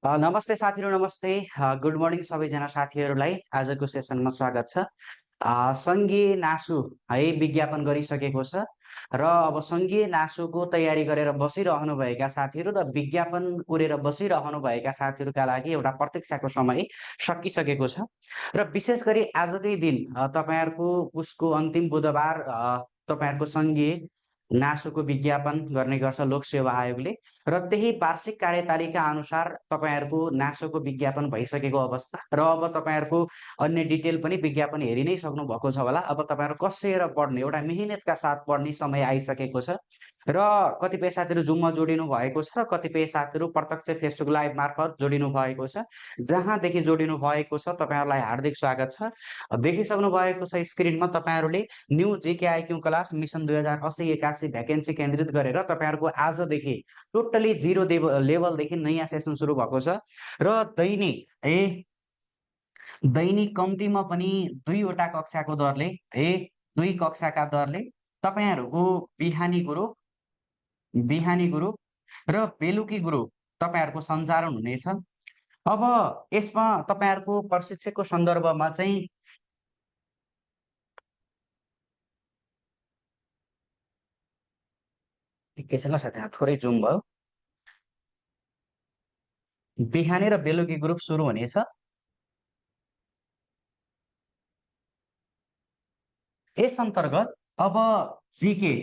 नमस्ते साथीहरू नमस्ते। गुड मर्निङ सबैजना साथीहरूलाई आजको सेसनमा स्वागत छ। सङ्घीय नासु है विज्ञापन गरिसकेको छ र अब सङ्घीय नासुको तयारी गरेर बसिरहनुभएका साथीहरू र विज्ञापन कोरेर बसिरहनुभएका साथीहरूका लागि एउटा प्रतीक्षाको समय सकिसकेको छ र विशेष गरी आजकै दिन तपाईँहरूको पुसको अन्तिम बुधबार तपाईँहरूको सङ्घीय नासुको विज्ञापन गर्ने गर्छ लोक सेवा आयोगले र त्यही वार्षिक कार्यतालिका अनुसार तपाईँहरूको नासोको विज्ञापन भइसकेको अवस्था र अब तपाईँहरूको अन्य डिटेल पनि विज्ञापन हेरि नै सक्नु भएको छ होला। अब तपाईँहरू कसेर पढ्ने एउटा मेहनतका साथ पढ्ने समय आइसकेको छ र कतिपय साथीहरू जुममा जोडिनु भएको छ र कतिपय साथीहरू प्रत्यक्ष फेसबुक लाइभ मार्फत जोडिनु भएको छ। जहाँदेखि जोडिनु भएको छ तपाईँहरूलाई हार्दिक स्वागत छ। देखिसक्नु भएको छ स्क्रिनमा तपाईँहरूले न्यू जेकेआइक्यू क्लास मिसन 2080-81 भ्याकेन्सी केन्द्रित गरेर तपाईँहरूको आजदेखि टोटली जिरो लेभलदेखि नयाँ सेसन सुरु भएको छ र दैनिक कम्तीमा पनि दुईवटा कक्षाको दरले दुई कक्षाका दरले तपाईँहरूको बिहानी ग्रुप र बेलुकी ग्रुप तपाईँहरूको सञ्चालन हुनेछ। अब यसमा तपाईँहरूको प्रशिक्षकको सन्दर्भमा चाहिँ एकैछिन ल साथी थोरै जुम भयो। बिहानी र बेलुकी ग्रुप सुरु हुनेछ। यस अन्तर्गत अब जिके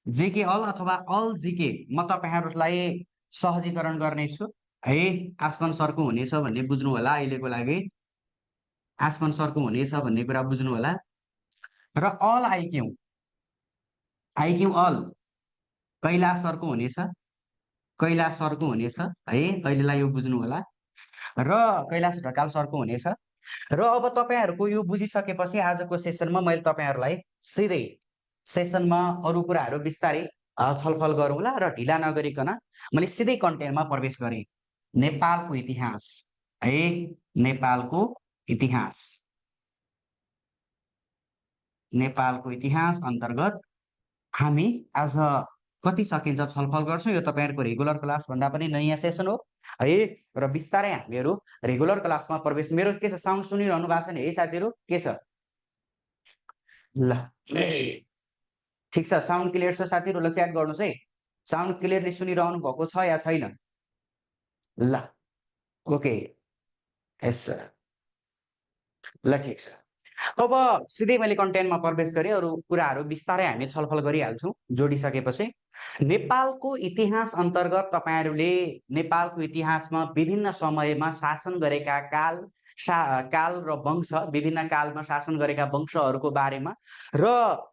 जिके अल अथवा अल जिके म तपाईँहरूलाई सहजीकरण गर्नेछु है। आसमान सरको हुनेछ भन्ने बुझ्नु होला, अहिलेको लागि आसमान सरको हुनेछ भन्ने कुरा बुझ्नु होला। र अल आइक्यू अल कैलाश सरको हुनेछ है, अहिलेलाई यो बुझ्नु होला। र कैलाश ढकाल सरको हुनेछ। र अब तपाईँहरूको यो बुझिसकेपछि आजको सेसनमा मैले तपाईँहरूलाई सिधै सेसनमा अरू कुराहरू बिस्तारै छलफल गरौँला र ढिला नगरिकन मैले सिधै कन्टेन्टमा प्रवेश गरेँ। नेपालको इतिहास है, नेपालको इतिहास अन्तर्गत हामी आज कति सकिन्छ छलफल गर्छौँ। यो तपाईँहरूको रेगुलर क्लास भन्दा पनि नयाँ सेसन हो है र बिस्तारै हामीहरू रेगुलर क्लासमा प्रवेश। मेरो के छ, साउन्ड सुनिरहनु भएको छ नि है साथीहरू? के छ ल ठिक छ, साउन्ड क्लियर छ साथीहरू? ल च्याट गर्नुहोस् है, साउन्ड क्लियरली सुनिरहनु भएको छ या छैन? ल ओके यस सर, ल ठिक छ। अब सिधै मैले कन्टेन्टमा प्रवेश गरेँ, अरू कुराहरू बिस्तारै हामी छलफल गरिहाल्छौँ जोडिसकेपछि। नेपालको इतिहास अन्तर्गत तपाईँहरूले नेपालको इतिहासमा विभिन्न समयमा शासन गरेका काल र वंश, विभिन्न कालमा शासन गरेका वंशहरूको बारेमा र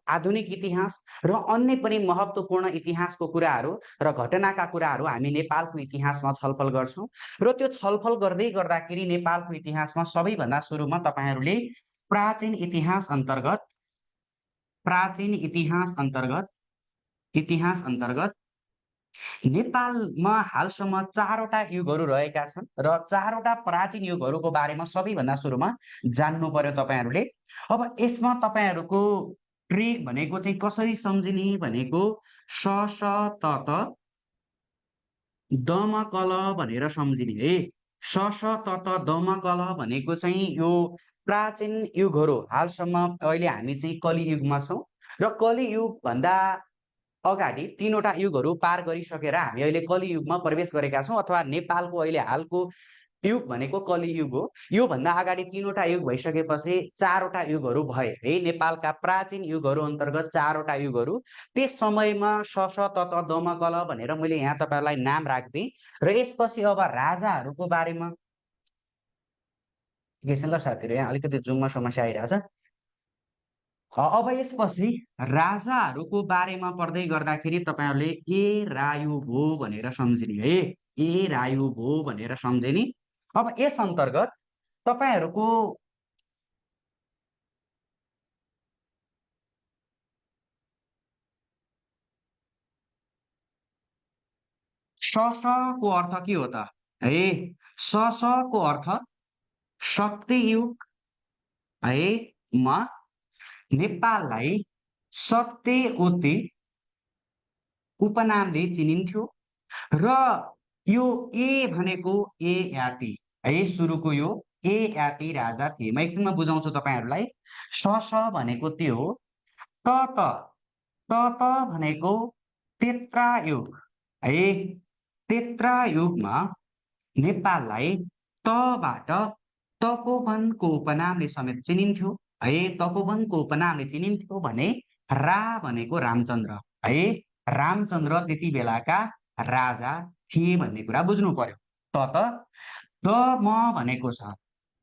आधुनिक इतिहास र अन्य पनि महत्त्वपूर्ण इतिहासको कुराहरू र घटनाका कुराहरू हामी नेपालको इतिहासमा छलफल गर्छौँ। र त्यो छलफल गर्दै गर्दाखेरि नेपालको इतिहासमा सबैभन्दा सुरुमा तपाईँहरूले प्राचीन इतिहास अन्तर्गत नेपालमा हालसम्म 4वटा युगहरू रहेका छन् र 4वटा प्राचीन युगहरूको बारेमा सबैभन्दा सुरुमा जान्नु पर्यो तपाईँहरूले। अब यसमा तपाईँहरूको ट्रेक भनेको चाहिँ कसरी सम्झिने भनेको सशतत दमकल भनेर सम्झिने है। सशतत दमकल भनेको चाहिँ यो प्राचीन युगहरू, हालसम्म अहिले हामी चाहिँ कलियुगमा छौँ र कलियुग भन्दा अगाडि 3वटा युगहरू पार गरिसकेर हामी अहिले कलियुगमा प्रवेश गरेका छौँ, अथवा नेपालको अहिले हालको युग भनेको कलियुग हो। यो भन्दा अगाडि 3वटा युग भइसकेपछि 4वटा युगहरू भए है। नेपालका प्राचीन युगहरू अन्तर्गत 4वटा युगहरू। त्यस समयमा सशतत दमकल भनेर मैले यहाँ तपाईँहरूलाई नाम राख्दिएँ। र यसपछि अब राजाहरूको बारेमा एकैछिन ल साथीहरू, यहाँ अलिकति जुममा समस्या आइरहेछ। अब यसपछि राजाहरूको बारेमा पढ्दै गर्दाखेरि तपाईँहरूले ए रायु भो भनेर सम्झिने है, ए रायु भो भनेर सम्झिने। अब यस अन्तर्गत तपाईँहरूको को अर्थ के हो त है? को अर्थ सत्ययुग है मा नेपाललाई सत्यवती उपनामले चिनिन्थ्यो र यो ए भनेको ए या टी है, सुरुको यो ए या टी राजा थिए। म एकछिनमा बुझाउँछु तपाईँहरूलाई। स भनेको त्यो हो। त त त त भनेको तेत्रायुग है। तेत्रायुगमा नेपाललाई तबाट तपोवनको उपनामले समेत चिनिन्थ्यो है। तपोवनको उपनामले चिनिन्थ्यो भने रा भनेको रामचन्द्र है। रामचन्द्र त्यति बेलाका राजा थिए भन्ने कुरा बुझ्नु पर्यो। त द म भनेको छ,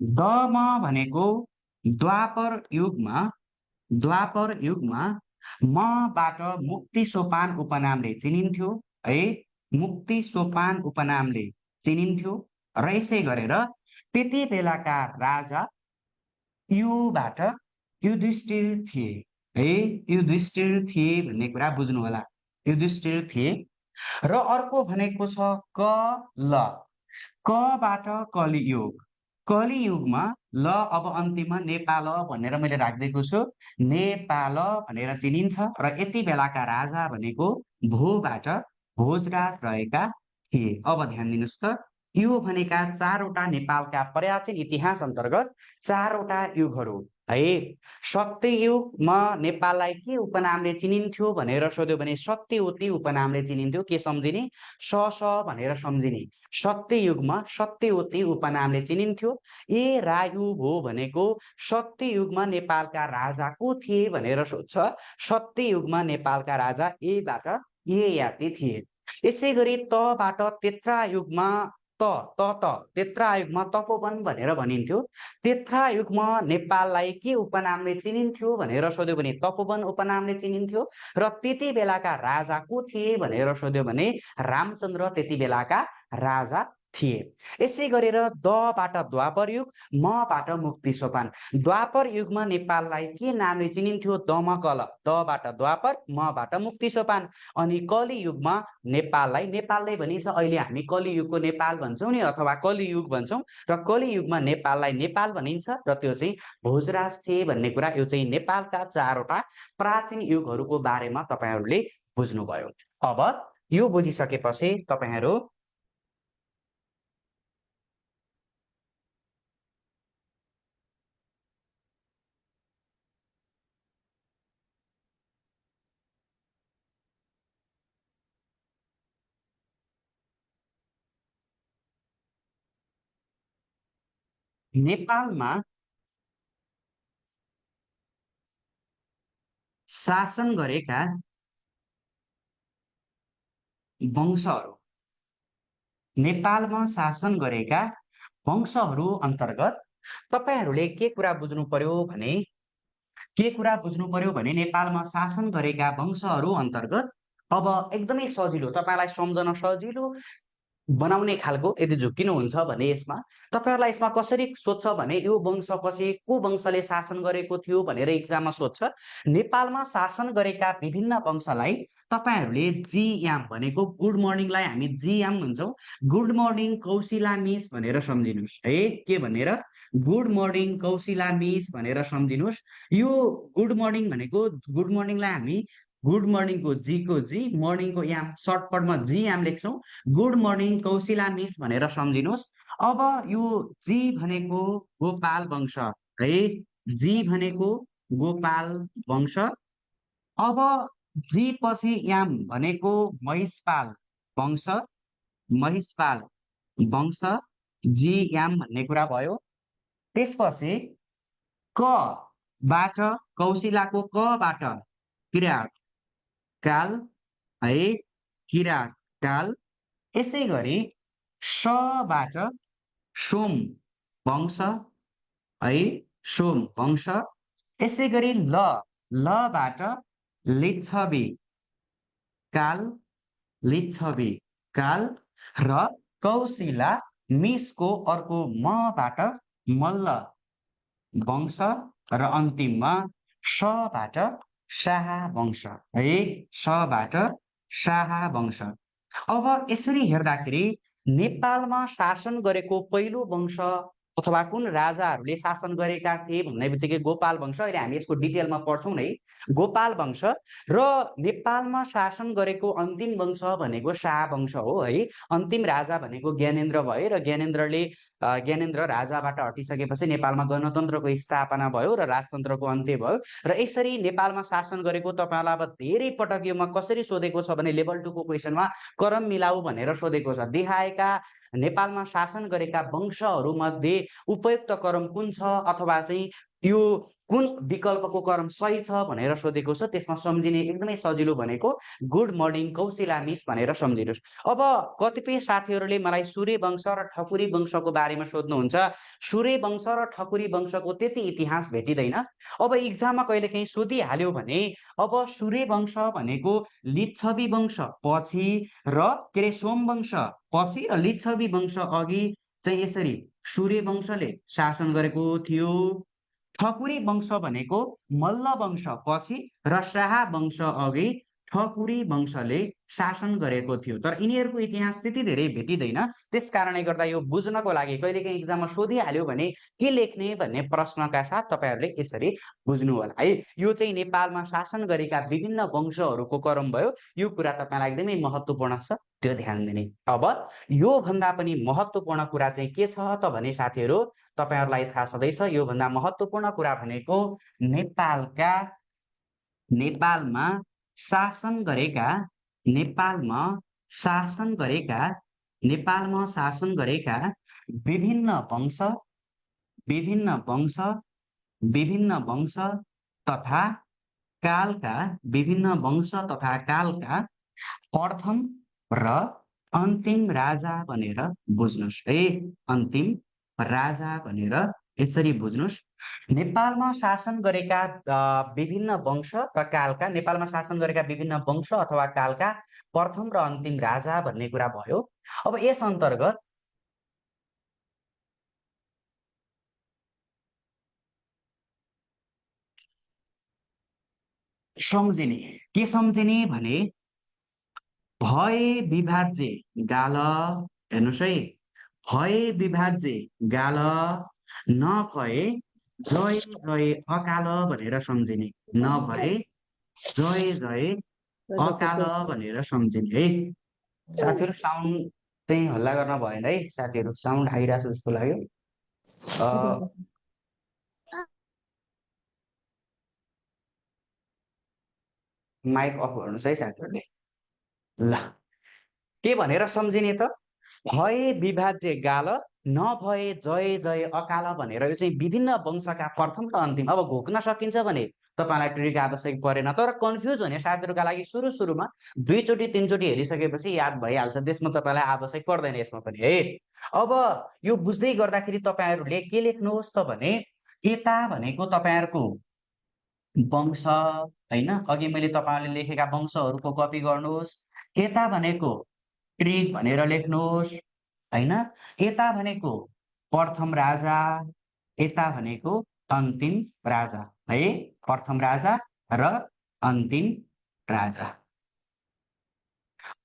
द म भनेको द्वापर युगमा मबाट मुक्ति सोपान उपनामले चिनिन्थ्यो है। मुक्ति सोपान उपनामले चिनिन्थ्यो र यसै गरेर त्यति बेलाका राजा युबाट युधिष्ठिर थिए है। युधिष्ठिर थिए भन्ने कुरा बुझ्नु होला। युधिष्ठिर थिए र अर्को भनेको छ क ल। कबाट कलियुग। कलियुगमा ल अब अन्तिममा नेपाल भनेर मैले राखिदिएको छु। नेपाल भनेर चिनिन्छ र यति बेलाका राजा भनेको भोबाट भोजराज रहेका थिए। अब ध्यान दिनुहोस् त, यो भनेका चारवटा नेपालका प्राचीन इतिहास अन्तर्गत चारवटा युगहरू है। सत्ययुगमा नेपाललाई के उपनामले चिनिन्थ्यो भनेर सोध्यो भने सत्यवती उपनामले चिनिन्थ्यो। के सम्झिने? स भनेर सम्झिने। सत्ययुगमा सत्यवती उपनामले चिनिन्थ्यो। ए रायु भो भनेको सत्ययुगमा नेपालका राजा को थिए भनेर सोध्छ। सत्ययुगमा नेपालका राजा एबाट ययाति थिए। यसै गरी तबाट तेत्रायुगमा तेत्रायुगमा तपोवन भनेर भनिन्थ्यो। तेत्रायुगमा नेपाललाई के उपनामले चिनिन्थ्यो भनेर सोध्यो भने तपोवन उपनामले चिनिन्थ्यो र त्यति बेलाका राजा को थिए भनेर सोध्यो भने रामचन्द्र त्यति बेलाका राजा थिए। यसै गरेर दबाट द्वापर युग, मबाट मुक्ति सोपान। द्वापर युगमा नेपाललाई के नामले चिनिन्थ्यो? दमकल। दबाट द्वापर, मबाट मुक्ति सोपान। अनि कलियुगमा नेपाललाई, नेपाललाई भनिन्छ अहिले हामी कलियुगको नेपाल भन्छौँ नि, अथवा कलियुग भन्छौँ र कलियुगमा नेपाललाई नेपाल भनिन्छ र त्यो चाहिँ भोजराज थिए भन्ने कुरा। यो चाहिँ नेपालका चारवटा प्राचीन युगहरूको बारेमा तपाईँहरूले बुझ्नुभयो। अब यो बुझिसकेपछि तपाईँहरू नेपालमा शासन गरेका वंशहरू, नेपालमा शासन गरेका वंशहरू अन्तर्गत तपाईँहरूले के कुरा बुझ्नु पर्यो भने नेपालमा शासन गरेका वंशहरू अन्तर्गत अब एकदमै सजिलो, तपाईँलाई सम्झन सजिलो बनाउने खालको यदि झुक्किनुहुन्छ भने यसमा तपाईँहरूलाई यसमा कसरी सोध्छ भने यो वंशपछि को वंशले शासन गरेको थियो भनेर इक्जाममा सोध्छ। नेपालमा शासन गरेका विभिन्न वंशलाई तपाईँहरूले जियाम भनेको गुड मर्निङलाई हामी जियाम भन्छौँ। गुड मर्निङ कौशिला मिस भनेर सम्झिनुहोस् है। के भनेर? गुड मर्निङ कौशिला मिस भनेर सम्झिनुहोस्। यो गुड मर्निङ भनेको गुड मर्निङलाई हामी गुड मर्निङको जी को जी, मर्निङको याम, सर्टकटमा जी याम लेख्छौँ। गुड मर्निङ कौशिला मिस भनेर सम्झिनुहोस्। अब यो जी भनेको गोपाल वंश है। जी भनेको गोपाल वंश। अब जी पछि याम भनेको महिषपाल वंश, महिषपाल वंश, जी याम भन्ने कुरा भयो। त्यसपछि क बाट कौशिलाको कबाट किरात काल है, किरात काल। यसै गरी सबाट सोम वंश है, सोम वंश। यसै गरी लबाट लिच्छवी काल, लिच्छवी काल र कौशिला मिसको अर्को मबाट मल्ल वंश र अन्तिममा सबाट शाह वंश है, सबाट शाह वंश। अब यसरी हेर्दाखेरि नेपालमा शासन गरेको पहिलो वंश अथवा कुन राजाहरूले शासन गरेका थिए भन्ने बित्तिकै गोपाल वंश, अहिले हामी यसको डिटेलमा पढ्छौँ नै। गोपाल वंश र नेपालमा शासन गरेको अन्तिम वंश भनेको शाह वंश हो है। अन्तिम राजा भनेको ज्ञानेन्द्र भए र ज्ञानेन्द्र राजाबाट हटिसकेपछि नेपालमा गणतन्त्रको स्थापना भयो र राजतन्त्रको अन्त्य भयो। र यसरी नेपालमा शासन गरेको तपाईँलाई अब धेरै पटक योमा कसरी सोधेको छ भने लेभल 2 को क्वेसनमा करम मिलाऊ भनेर सोधेको छ। देखाएका नेपालमा शासन गरेका वंशहरू मध्ये उपयुक्त करम कुन छ अथवा चाहिँ यो कुन विकल्पको करम सही छ भनेर सोधेको छ। त्यसमा सम्झिने एकदमै सजिलो भनेको गुड मर्निङ कौशिला मिस भनेर सम्झिनुहोस्। अब कतिपय साथीहरूले मलाई सूर्य वंश र ठकुरी वंशको बारेमा सोध्नुहुन्छ। सूर्य वंश र ठकुरी वंशको त्यति इतिहास भेटिँदैन। अब इक्जाममा कहिलेकाहीँ सोधिहाल्यो भने अब सूर्य वंश भनेको लिच्छवी वंश पछि र के अरे सोमवंश पछि र लिच्छवी वंश अघि चाहिँ यसरी सूर्य वंशले शासन गरेको थियो। ठकुरी वंश भनेको मल्ल वंश पछि र शाह वंश अघि ठकुरी वंशले शासन गरेको थियो। तर यिनीहरूको इतिहास त्यति धेरै भेटिँदैन। त्यस कारणले गर्दा यो बुझ्नको लागि कहिलेकाहीँ इक्जाममा सोधिहाल्यो भने के लेख्ने भन्ने प्रश्नका साथ तपाईँहरूले यसरी बुझ्नु होला है। यो चाहिँ नेपालमा शासन गरेका विभिन्न वंशहरूको क्रम भयो। यो कुरा तपाईँलाई एकदमै महत्त्वपूर्ण छ, त्यो ध्यान दिने। अब योभन्दा पनि महत्त्वपूर्ण कुरा चाहिँ के छ त भने साथीहरू, तपाईहरूलाई थाहा छँदैछ योभन्दा महत्त्वपूर्ण कुरा भनेको नेपालमा शासन गरेका विभिन्न वंश तथा कालका प्रथम र अन्तिम राजा भनेर बुझ्नुहोस् है। अन्तिम राजा भनेर यसरी बुझ्नुहोस्। नेपालमा शासन गरेका विभिन्न वंश र कालका, नेपालमा शासन गरेका विभिन्न वंश अथवा कालका प्रथम र अन्तिम राजा भन्ने कुरा भयो। अब यस अन्तर्गत के सम्झिने भने भए विभाज्य गाल, हेर्नुहोस् है, भए विभाज्य गाल नभए जय जय अकाल भनेर सम्झिने, नभए जय जय अकाल भनेर सम्झिने है। साथीहरू साउन्ड चाहिँ हल्ला गर्न भएन है। साथीहरू साउन्ड आइरहेको छ जस्तो लाग्यो। माइक अफ गर्नुहोस् है साथीहरूले। ल, के भनेर सम्झिने त? भए विभाज्य गाल नभए जय जय अकाल भनेर यो चाहिँ विभिन्न वंशका प्रथम र अन्तिम। अब घोक्न सकिन्छ भने तपाईँलाई ट्रिक आवश्यक परेन, तर कन्फ्युज हुने साथीहरूका लागि सुरुमा 2 चोटि 3 चोटि हेरिसकेपछि याद भइहाल्छ। त्यसमा तपाईँलाई आवश्यक पर्दैन यसमा पनि है। अब यो बुझ्दै गर्दाखेरि तपाईँहरूले के लेख्नुहोस् त भने यता भनेको तपाईँहरूको वंश हैन, अघि मैले तपाईँहरूले लेखेका वंशहरूको कपी गर्नुहोस्। यता भनेको ट्रिक भनेर लेख्नुहोस् हैन। यता भनेको प्रथम राजा, यता भनेको अन्तिम राजा है। प्रथम राजा र अन्तिम राजा,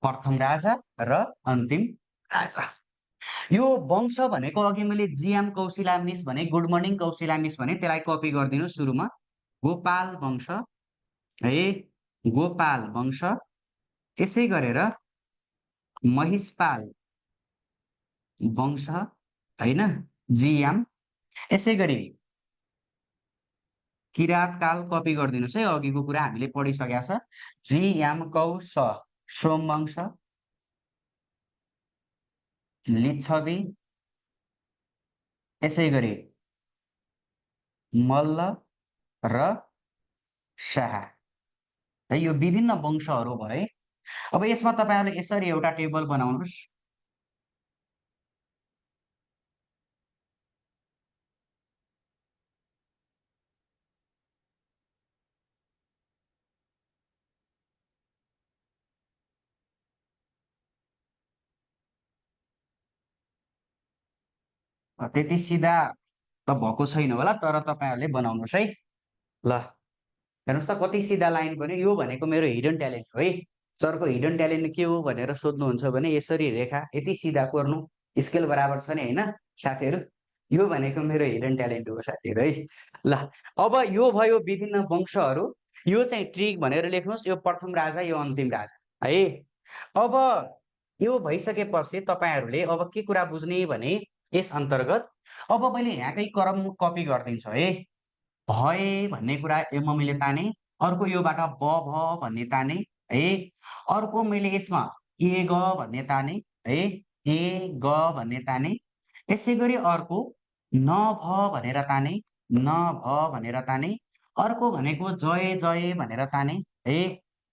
प्रथम राजा र अन्तिम राजा। यो वंश भनेको अघि मैले जिएम कौशिला मिस भने, गुड मर्निङ कौशिला मिस भने, त्यसलाई कपी गरिदिनु सुरुमा। गोपाल वंश है, गोपाल वंश, त्यसै गरेर महिषपाल वंश हैन, जियाम, यसै गरी किराँतकाल कपी गरिदिनुहोस् है। अघिको कुरा हामीले पढिसकेका छ। जियाम कौश सोमवंश, लिच्छवी, यसै गरी मल्ल र शाह है। यो विभिन्न वंशहरू भए। अब यसमा तपाईहरुले यसरी एउटा टेबल बनाउनुस्। त्यति सिधा त भएको छैन होला, तर तपाईहरुले बनाउनुस् है। ल, हेर्नुस् त कति सिधा लाइन बन्यो। यो भनेको मेरो हिडन ट्यालेन्ट हो है। सरको हिडन ट्यालेन्ट के हो भनेर सोध्नुहुन्छ भने यसरी रेखा यति सिधा कोर्नु, स्केल बराबर छ नि हैन साथीहरु। यो भनेको मेरो हिडन ट्यालेन्ट हो साथीहरू है। ल अब यो भयो विभिन्न वंशहरू। यो चाहिँ ट्रिक भनेर लेख्नुहोस्, यो प्रथम राजा यो अन्तिम राजा है। अब यो भइसकेपछि तपाईँहरूले अब के कुरा बुझ्ने भने यस अन्तर्गत अब मैले यहाँकै क्रम कपी गरिदिन्छु है। भए भन्ने कुरा यो मैले ताने, अर्को योबाट ब भ भन्ने ताने है, अर्को मैले यसमा ए ग भन्ने ताने है, ए ग भन्ने ताने, यसै गरी अर्को न भ भनेर ताने, न भ भनेर ताने, अर्को भनेको जय जय भनेर ताने है,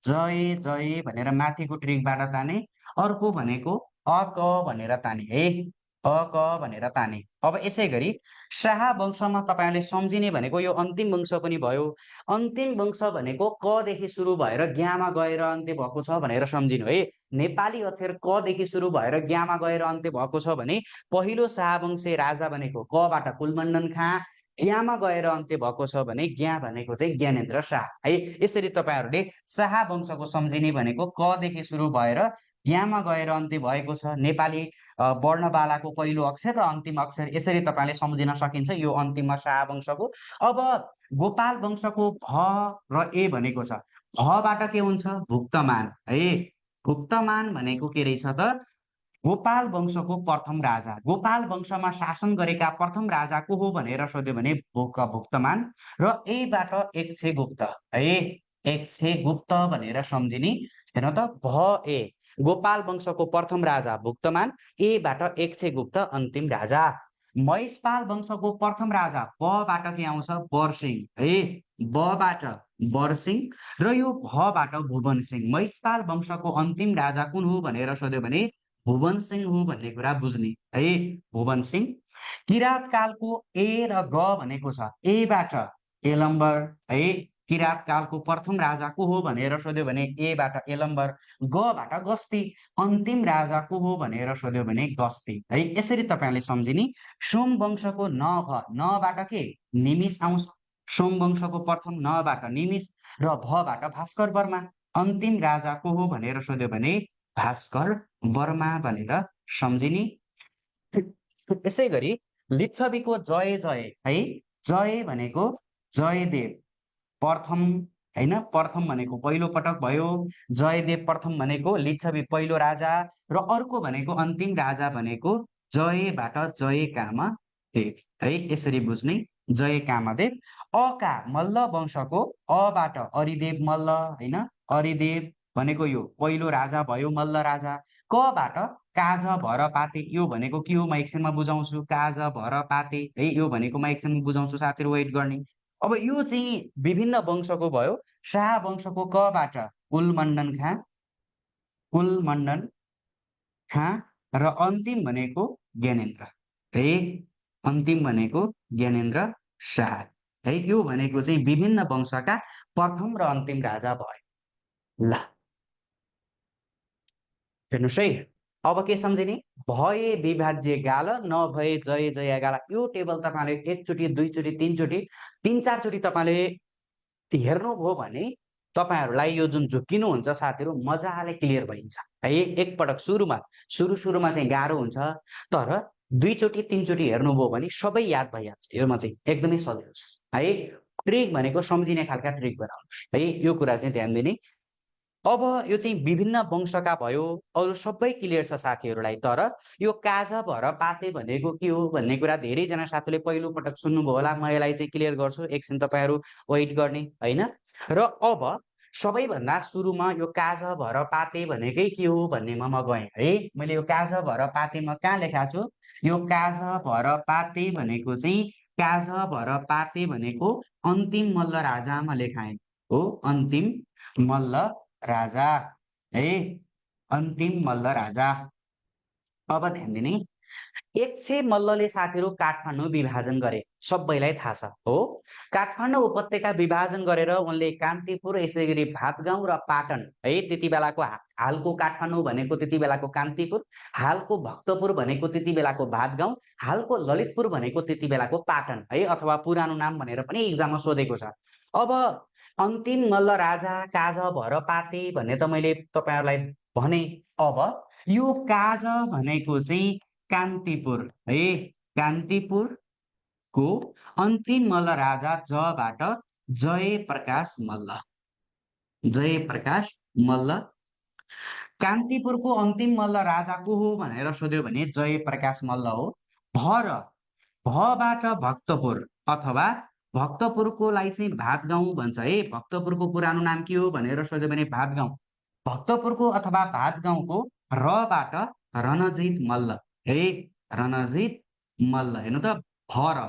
जय जय भनेर माथिको ट्रिकबाट ताने, अर्को भनेको अ क भनेर ताने है, अ क भनेर ताने। अब यसै गरी शाह वंशमा तपाईँहरूले सम्झिने भनेको यो अन्तिम वंश पनि भयो। अन्तिम वंश भनेको क देखि सुरु भएर ज्ञामा गएर अन्त्य भएको छ भनेर सम्झिनु है। नेपाली अक्षर क देखि सुरु भएर ज्ञामा गएर अन्त्य भएको छ भने पहिलो शाहवंशी राजा भनेको कबाट कुलमण्डन खाँ, ज्ञामा गएर अन्त्य भएको छ भने ज्ञा भनेको चाहिँ ज्ञानेन्द्र शाह है। यसरी तपाईँहरूले शाह वंशको सम्झिने भनेको क देखि सुरु भएर ज्ञामा गएर अन्त्य भएको छ। नेपाली वर्णमालाको पहिलो अक्षर र अन्तिम अक्षर यसरी तपाईँले सम्झिन सकिन्छ यो अन्तिममा शाह वंशको। अब गोपाल वंशको भ र ए भनेको छ। भबाट के हुन्छ भुक्तमान है। भुक्तमान भनेको के रहेछ त गोपाल वंशको प्रथम राजा। गोपाल वंशमा शासन गरेका प्रथम राजा को हो भनेर सोध्यो भने भुक्तमान र एबाट एक्छे गुप्त है, एक्छे गुप्त भनेर सम्झिने। हेर्नु त भ ए गोपाल वंशको प्रथम राजा भुक्तमान, एबाट एक्छे गुप्त अन्तिम राजा। महिषपाल वंशको प्रथम राजा बबाट के आउँछ बरसिंह है, बबाट बरसिंह र यो भबाट भुवन सिंह। महिषपाल वंशको अन्तिम राजा कुन हो भनेर सोध्यो भने भुवन सिंह हो भन्ने कुरा बुझ्ने है, भुवन सिंह। किराँत कालको ए र ग भनेको छ, एबाट एलम्बर है। किराँत कालको प्रथम राजा को हो भनेर सोध्यो भने एबाट एलम्बर, गबाट गस्ती। अन्तिम राजा को हो भनेर सोध्यो भने गस्ती है। यसरी तपाईँले सम्झिने। सोम वंशको न भ, नबाट के निमिष आउँछ। सोम वंशको प्रथम नबाट निमिष र भबाट भास्कर वर्मा। अन्तिम राजा को हो भनेर सोध्यो भने भास्कर वर्मा भनेर सम्झिने। यसै गरी लिच्छवीको जय जय है, जय भनेको जयदेव प्रथम हैन, प्रथम भनेको पहिलो पटक भयो। जयदेव प्रथम भनेको लिच्छवी पहिलो राजा र अर्को भनेको अन्तिम राजा भनेको जयबाट जय कामदेव है। यसरी बुझ्ने जय कामदेव। अका मल्ल वंशको अबाट अरिदेव मल्ल हैन, अरिदेव भनेको यो पहिलो राजा भयो मल्ल राजा। कबाट काज भर पाते, यो भनेको के हो म एकछिनमा बुझाउँछु। काज भर पाते है, यो भनेको म एकछिनमा बुझाउँछु साथीहरू वेट गर्ने। अब यो चाहिँ विभिन्न वंशको भयो। शाह वंशको कबाट कुलमण्डन खाँ, कुलमण्डन खाँ र अन्तिम भनेको ज्ञानेन्द्र है, अन्तिम भनेको ज्ञानेन्द्र शाह है। यो भनेको चाहिँ विभिन्न वंशका प्रथम र अन्तिम राजा भए। ल हेर्नुहोस् है, अब के सम्झिने भए विभाज्य गाल नभए जय जय गाला। यो टेबल तपाईँले एकचोटि दुईचोटि तीनचोटि तीन चारचोटि तपाईँले हेर्नुभयो भने तपाईँहरूलाई यो जुन झुक्किनुहुन्छ साथीहरू मजाले क्लियर भइन्छ है। एकपटक सुरुमा चाहिँ गाह्रो हुन्छ, तर दुईचोटि तीनचोटि हेर्नुभयो भने सबै याद भइहाल्छ। योमा चाहिँ एकदमै सजिलो छ है। ट्रिक भनेको सम्झिने खालका ट्रिक बनाउनुहोस् है, यो कुरा चाहिँ ध्यान दिने। अब यो चाहिँ विभिन्न वंशका भयो, अरू सबै क्लियर छ साथीहरूलाई। तर यो काज भर पाते भनेको के हो भन्ने कुरा धेरैजना साथीले पहिलो पटक सुन्नुभयो होला। म यसलाई चाहिँ क्लियर गर्छु, एकछिन तपाईँहरू वेट गर्ने होइन। र अब सबैभन्दा सुरुमा यो काज भर पाते भनेकै के हो भन्नेमा म गएँ है। मैले यो काज भर पाते म कहाँ लेखाएको छु, यो काज भर पाते भनेको चाहिँ काज भर पाते भनेको अन्तिम मल्ल राजामा लेखाएँ हो, अन्तिम मल्ल राजा है, अन्तिम मल्ल राजा। अब ध्यान दिने। एक्छे मल्लले साथीहरू काठमाडौँ विभाजन गरे, सबैलाई थाहा छ हो। काठमाडौँ उपत्यका विभाजन गरेर उनले कान्तिपुर, यसै गरी भातगाउँ र पाटन है, त्यति बेलाको हालको काठमाडौँ भनेको त्यति बेलाको कान्तिपुर, हालको भक्तपुर भनेको त्यति बेलाको भातगाउँ, हालको ललितपुर भनेको त्यति बेलाको पाटन है, अथवा पुरानो नाम भनेर पनि एक्जाममा सोधेको छ। अब अन्तिम मल्ल राजा काज भर पाते भन्ने त मैले तपाईँहरूलाई भने। अब यो काज भनेको चाहिँ कान्तिपुर है, कान्तिपुर को अन्तिम मल्ल राजा जबाट जयप्रकाश मल्ल। जयप्रकाश मल्ल। कान्तिपुरको अन्तिम मल्ल राजा को हो भनेर सोध्यो भने जयप्रकाश मल्ल हो। र भबाट भक्तपुर अथवा भक्तपुरकोलाई चाहिँ भातगाउँ भन्छ है। भक्तपुरको पुरानो नाम के हो भनेर सोध्यो भने भातगाउँ। भक्तपुरको अथवा भातगाउँको रबाट रणजित मल्ल है। रणजित मल्ल हेर्नु त। भर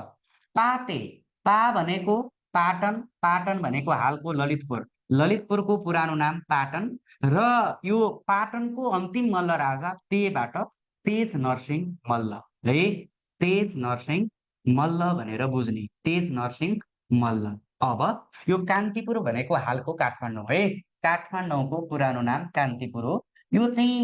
पाते। पा भनेको पाटन, पाटन भनेको हालको ललितपुर, ललितपुरको पुरानो नाम पाटन। र यो पाटनको अन्तिम मल्ल राजा तेबाट तेज नरसिंह मल्ल है। तेज नरसिंह मल्ल भनेर बुझ्ने, तेज नरसिंह मल्ल। अब यो कान्तिपुर भनेको हालको काठमाडौँ है। काठमाडौँको पुरानो नाम कान्तिपुर हो। यो चाहिँ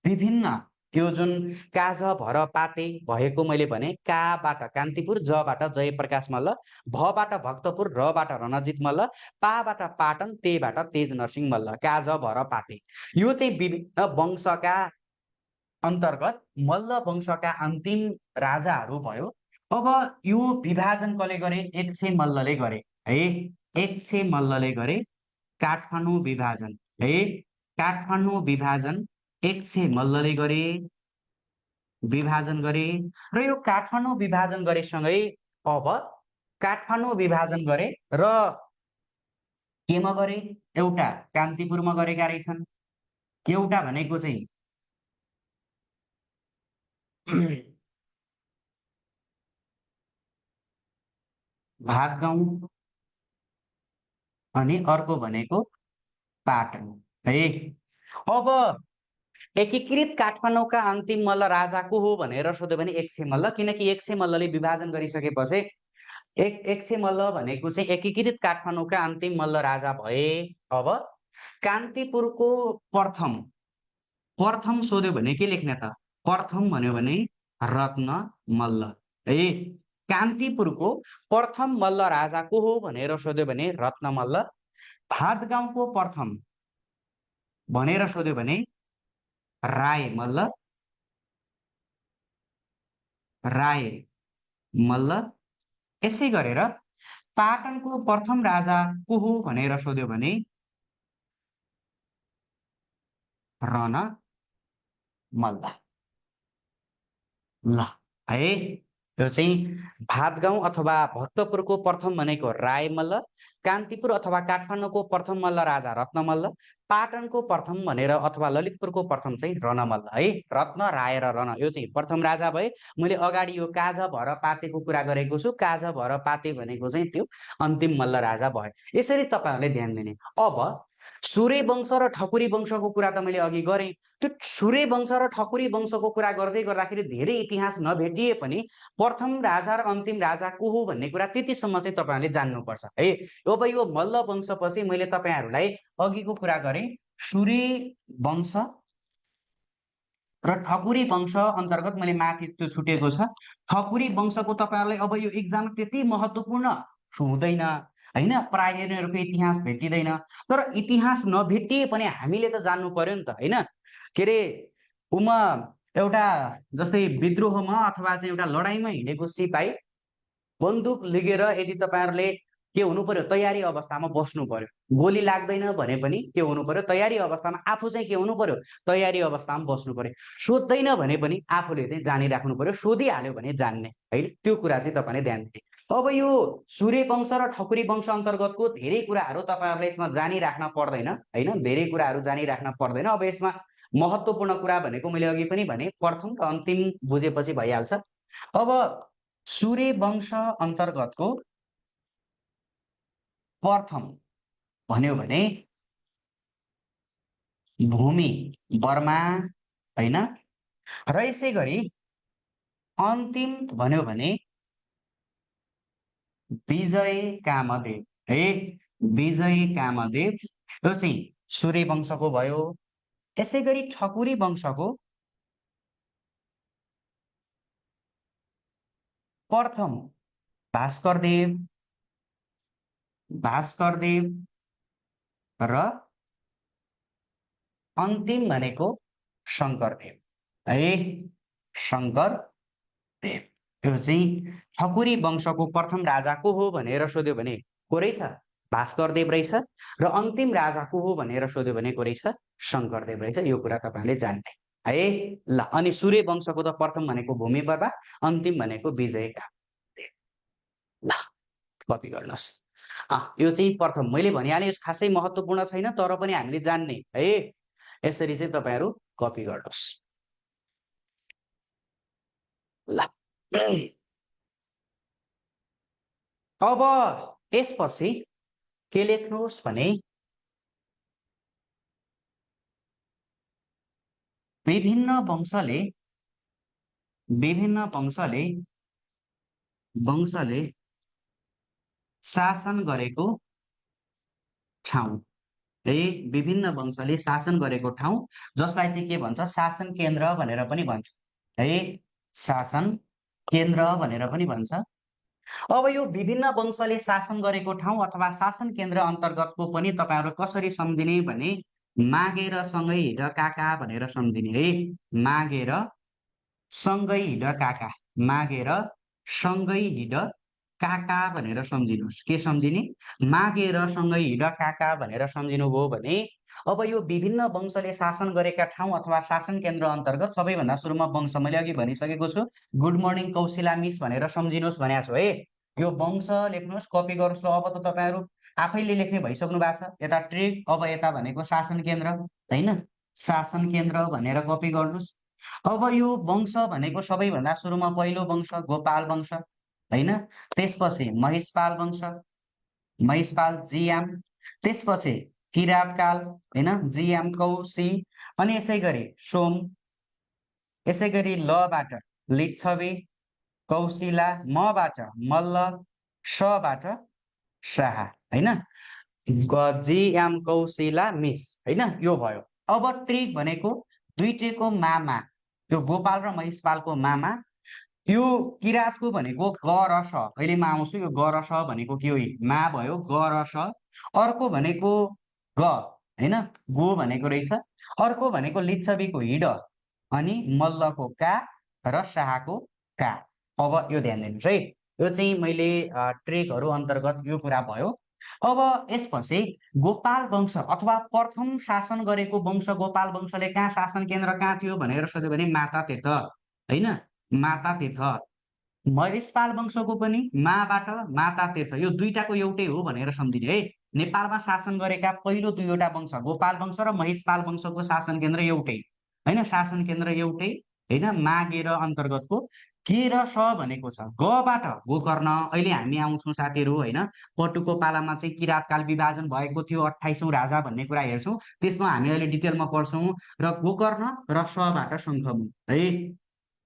विभिन्न, यो जुन काज भर पाते भएको मैले भने, काबाट कान्तिपुर, जबाट जयप्रकाश मल्ल, भबाट भक्तपुर, रबाट रणजित मल्ल, पाबाट पाटन, तेबाट तेज नरसिंह मल्ल, काज भर पाते। यो चाहिँ विभिन्न वंशका अन्तर्गत मल्ल वंशका अन्तिम राजाहरू भयो। अब यो विभाजन कसले गरे? एक्छे मल्लले गरे है। एक्छे मल्लले गरे काठमाडौँ विभाजन है। काठमाडौँ विभाजन एक्छे मल्लले गरे, विभाजन गरे। र यो काठमाडौँ विभाजन गरेसँगै अब काठमाडौँ विभाजन गरे र केमा गरे? एउटा कान्तिपुरमा गरेका रहेछन्, एउटा भनेको चाहिँ भातगाउँ अनि अर्को भनेको पाटन है। अब एकीकृत काठमाडौँका अन्तिम मल्ल राजा को हो भनेर सोध्यो भने एक्छे मल्ल, किनकि एक्छे मल्लले विभाजन गरिसकेपछि एक्छे मल्ल भनेको चाहिँ एकीकृत काठमाडौँका अन्तिम मल्ल राजा भए। अब कान्तिपुरको प्रथम, प्रथम सोध्यो भने के लेख्ने त? प्रथम भन्यो भने रत्न मल्ल है। कान्तिपुरको प्रथम मल्ल राजा को हो भनेर सोध्यो भने रत्न मल्ल। भातगाउँको प्रथम भनेर सोध्यो भने राय मल्ल, राय मल्ल। यसै गरेर पाटनको प्रथम राजा को हो भनेर सोध्यो भने रण मल्ल। ल है, यो चाहिँ भातगाउँ अथवा भक्तपुरको प्रथम भनेको राय मल्ल, कान्तिपुर अथवा काठमाडौँको प्रथम मल्ल राजा रत्न मल्ल, पाटनको प्रथम भनेर अथवा ललितपुरको प्रथम चाहिँ रण मल्ल है। रत्न, राय र रण, यो चाहिँ प्रथम राजा भए। मैले अगाडि यो काज भर पातेको कुरा गरेको छु। काज भर पाते भनेको चाहिँ त्यो अन्तिम मल्ल राजा भयो। यसरी तपाईँहरूले ध्यान दिने। अब सूर्य वंश र ठकुरी वंशको कुरा त मैले अघि गरेँ। त्यो सूर्य वंश र ठकुरी वंशको कुरा गर्दै गर्दाखेरि धेरै इतिहास नभेटिए पनि प्रथम राजा र अन्तिम राजा को हो भन्ने कुरा त्यतिसम्म चाहिँ तपाईँहरूले जान्नुपर्छ है। अब यो मल्ल वंशपछि मैले तपाईँहरूलाई अघिको कुरा गरेँ, सूर्य वंश र ठकुरी वंश अन्तर्गत मैले माथि त्यो छुटेको छ। ठकुरी वंशको तपाईँहरूलाई अब यो एक्जाम त्यति महत्त्वपूर्ण हुँदैन होइन, प्रायहरूको इतिहास भेटिँदैन। तर इतिहास नभेटिए पनि हामीले त जान्नु पर्यो नि त होइन। के अरे उमा एउटा जस्तै विद्रोहमा अथवा चाहिँ एउटा लडाइँमा हिँडेको सिपाही बन्दुक लिएर यदि तपाईँहरूले के हुनु पर्यो? तयारी अवस्थामा बस्नु पर्यो। गोली लाग्दैन भने पनि के हुनु पर्यो? तयारी अवस्थामा। आफू चाहिँ के हुनु पर्यो? तयारी अवस्थामा बस्नु पर्यो। सोध्दैन भने पनि आफूले चाहिँ जानिराख्नु पर्यो। सोधिहाल्यो भने जान्ने है, त्यो कुरा चाहिँ तपाईँले ध्यान दिने। अब यो सूर्य वंश र ठकुरी वंश अन्तर्गतको धेरै कुराहरू तपाईँहरूले यसमा जानिराख्न पर्दैन होइन, धेरै कुराहरू जानिराख्न पर्दैन। अब यसमा महत्त्वपूर्ण कुरा भनेको मैले अघि पनि भने, प्रथम र अन्तिम बुझेपछि भइहाल्छ। अब सूर्य वंश अन्तर्गतको प्रथम भन्यो भने भूमि वर्मा होइन, र यसै गरी अन्तिम भन्यो भने विजय कामदेव है। विजय कामदेव यो चाहिँ सूर्य वंशको भयो। यसै गरी ठकुरी वंशको प्रथम भास्करदेव, भास्करदेव र अन्तिम भनेको शङ्करदेव है, शङ्करदेव। यो चाहिँ ठकुरी वंशको प्रथम राजा को हो भनेर सोध्यो भने को रहेछ? भास्करदेव रहेछ। र अन्तिम राजा को हो भनेर सोध्यो भने को रहेछ? शङ्करदेव रहेछ। यो कुरा तपाईँले जान्ने है। ल अनि सूर्य वंशको त प्रथम भनेको भूमि बर्मा, अन्तिम भनेको विजय कामदेव। ल कपी गर्नुहोस्। यो चाहिँ प्रथम मैले भनिहालेँ, यो खासै महत्त्वपूर्ण छैन, तर पनि हामीले जान्ने है। यसरी चाहिँ तपाईँहरू कपी गर्नुहोस्। ल अब यसपछि के लेख्नुहोस् भने विभिन्न वंशले शासन गरेको ठाउँ है। विभिन्न वंशले शासन गरेको ठाउँ जसलाई चाहिँ के भन्छ? शासन केन्द्र भनेर पनि भन्छ है। शासन केन्द्र भनेर पनि भन्छ। अब यो विभिन्न वंशले शासन गरेको ठाउँ अथवा शासन केन्द्र अन्तर्गतको पनि तपाईँहरू कसरी सम्झिने भने मागेर सँगै हिँड काका भनेर सम्झिने है। मागेर सँगै हिँड काका, मागेर सँगै हिँड काका भनेर सम्झिनुहोस्। के सम्झिने? मागेर सँगै हिँड काका भनेर सम्झिनुभयो भने अब यो विभिन्न वंशले शासन गरेका ठाउँ अथवा शासन केन्द्र अन्तर्गत सबैभन्दा सुरुमा वंश मैले अघि भनिसकेको छु। गुड मर्निङ कौशिला मिस भनेर सम्झिनुहोस् भनेको छु है। यो वंश लेख्नुहोस्, कपी गर्नुहोस्। अब त तपाईँहरू आफैले लेख्ने भइसक्नु भएको छ। यता ट्रिक, अब यता भनेको शासन केन्द्र होइन, शासन केन्द्र भनेर कपी गर्नुहोस्। अब यो वंश भनेको सबैभन्दा सुरुमा पहिलो वंश गोपाल वंश होइन, त्यसपछि महिषपाल वंश, महिषपाल जियाम, त्यसपछि किराँतकाल होइन, जियाम कौशी, अनि यसै गरी सोम, यसै गरी लबाट लिच्छवी, कौशिला, मबाट मल्ल, सबाट शाह होइन, जियाम कौशिला मिस होइन, यो भयो। अब ट्रिक भनेको दुईटैको मामा, यो गोपाल र महिषपालको मामा, यो किराँतको भनेको ग र स, अहिले म आउँछु। यो ग र स भनेको के हो? मा भयो, ग र स। अर्को भनेको ग होइन, गो भनेको रहेछ। अर्को भनेको लिच्छवीको हिड, अनि मल्लको का र शाहको का। अब यो ध्यान दिनुहोस् है, यो चाहिँ मैले ट्रेकहरू अन्तर्गत यो कुरा भयो। अब यसपछि गोपाल वंश अथवा प्रथम शासन गरेको वंश गोपाल वंशले कहाँ शासन केन्द्र कहाँ थियो भनेर सोध्यो भने माता तीर्थ होइन, माता तीर्थ। महिषपाल वंशको पनि माबाट माता तीर्थ, यो दुईटाको एउटै हो भनेर सम्झिने है। नेपालमा शासन गरेका पहिलो दुईवटा वंश गोपाल वंश र महिषपाल वंशको शासन केन्द्र एउटै होइन, शासन केन्द्र एउटै होइन। मागेर अन्तर्गतको के र स भनेको छ गबाट गोकर्ण। अहिले हामी आउँछौँ साथीहरू होइन, पटुको पालामा चाहिँ किराँतकाल विभाजन भएको थियो, 28औं राजा भन्ने कुरा हेर्छौँ, त्यसमा हामी अहिले डिटेलमा पढ्छौँ। र गोकर्ण र सबाट शङ्खमूल है,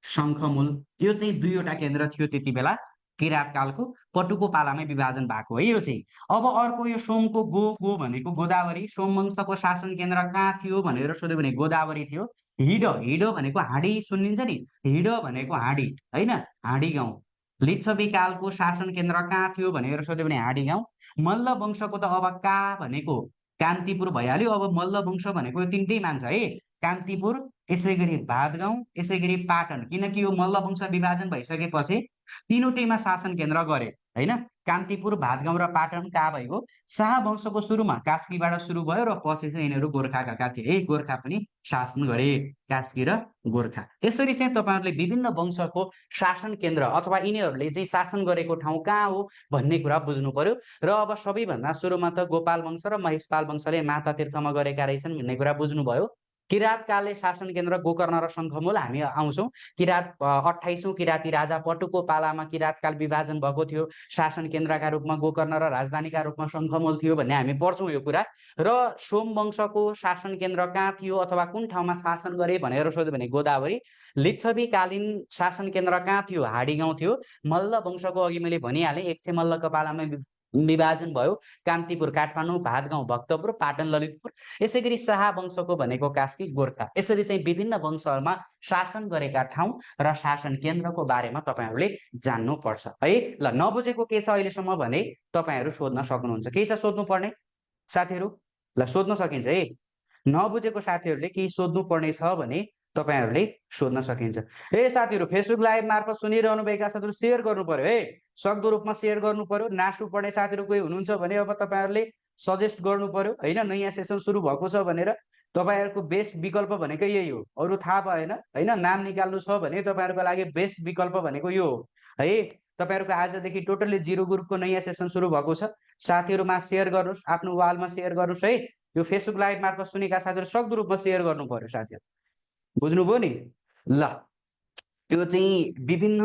शङ्खमूल, यो चाहिँ दुईवटा केन्द्र थियो त्यति बेला किराँतकालको, पटुको पालामै विभाजन भएको है यो चाहिँ। अब अर्को यो सोमको गो भनेको गोदावरी, सोम वंशको शासन केन्द्र कहाँ थियो भनेर सोध्यो भने गोदावरी थियो। हिड, हिडो भनेको हाँडी सुनिन्छ नि, हिडो भनेको हाँडी होइन, हाँडी गाउँ। लिच्छवी कालको शासन केन्द्र कहाँ थियो भनेर सोध्यो भने हाँडी गाउँ। मल्ल वंशको त अब का भनेको कान्तिपुर भइहाल्यो। अब मल्ल वंश भनेको यो तिनटै मान्छ है, कान्तिपुर, यसै गरी भादगाउँ, यसै गरी पाटन, किनकि यो मल्ल वंश विभाजन भइसकेपछि तीनवटैमा शासन केन्द्र गरे होइन। कान्तिपुर, भादगाउँ र पाटन कहाँ भएको? शाह वंशको सुरुमा कास्कीबाट सुरु भयो र पछि चाहिँ यिनीहरू गोर्खाका थिए है, गोर्खा पनि शासन गरे, कास्की र गोर्खा। यसरी चाहिँ तपाईँहरूले विभिन्न वंशको शासन केन्द्र अथवा यिनीहरूले चाहिँ शासन गरेको ठाउँ कहाँ हो भन्ने कुरा बुझ्नु पर्यो। र अब सबैभन्दा सुरुमा त गोपाल वंश र महिषपाल वंशले माता तीर्थमा गरेका रहेछन् भन्ने कुरा बुझ्नुभयो। किराँतकालले शासन केन्द्र गोकर्ण र शङ्खमूल, हामी आउँछौँ। किराँत 28औं किराँती राजा पटुको पालामा किराँतकाल विभाजन भएको थियो, शासन केन्द्रका रूपमा गोकर्ण र राजधानीका रूपमा शङ्खमूल थियो भन्ने हामी पढ्छौँ यो कुरा। र सोम वंशको शासन केन्द्र कहाँ थियो अथवा कुन ठाउँमा शासन गरे भनेर सोध्यो भने गोदावरी। लिच्छवीकालीन शासन केन्द्र कहाँ थियो? हाँडी गाउँ थियो। मल्ल वंशको अघि मैले भनिहालेँ 100 मल्लको पालामा विभाजन भयो, कान्तिपुर काठमाडौँ, भादगाउँ भक्तपुर, पाटन ललितपुर। यसै गरी शाह वंशको भनेको कास्की गोर्खा। यसरी चाहिँ विभिन्न वंशहरूमा शासन गरेका ठाउँ र शासन केन्द्रको बारेमा तपाईँहरूले जान्नुपर्छ है। ल नबुझेको के छ अहिलेसम्म भने तपाईँहरू सोध्न सक्नुहुन्छ। केही छ सोध्नु पर्ने साथीहरू? ल सोध्न सकिन्छ है। नबुझेको साथीहरूले केही सोध्नु पर्ने छ भने तपाईँहरूले सोध्न सकिन्छ। ए साथीहरू, फेसबुक लाइभ मार्फत सुनिरहनु भएका साथीहरू सेयर गर्नु पर्यो है, सक्दो रूपमा सेयर गर्नु पर्यो। नासु पढ्ने साथीहरू कोही हुनुहुन्छ भने अब तपाईँहरूले सजेस्ट गर्नु पर्यो होइन, नयाँ सेसन सुरु भएको छ भनेर। तपाईँहरूको बेस्ट विकल्प भनेको यही हो, अरू थाहा भएन होइन। नाम निकाल्नु छ भने तपाईँहरूको लागि बेस्ट विकल्प भनेको यो हो है। तपाईँहरूको आजदेखि टोटल्ली जिरो ग्रुपको नयाँ सेसन सुरु भएको छ। साथीहरूमा सेयर गर्नुहोस्, आफ्नो वालमा सेयर गर्नुहोस् है। यो फेसबुक लाइभ मार्फत सुनेका साथीहरू सक्दो रूपमा सेयर गर्नु पर्यो साथीहरू, बुझ्नुभयो नि। ल, यो चाहिँ विभिन्न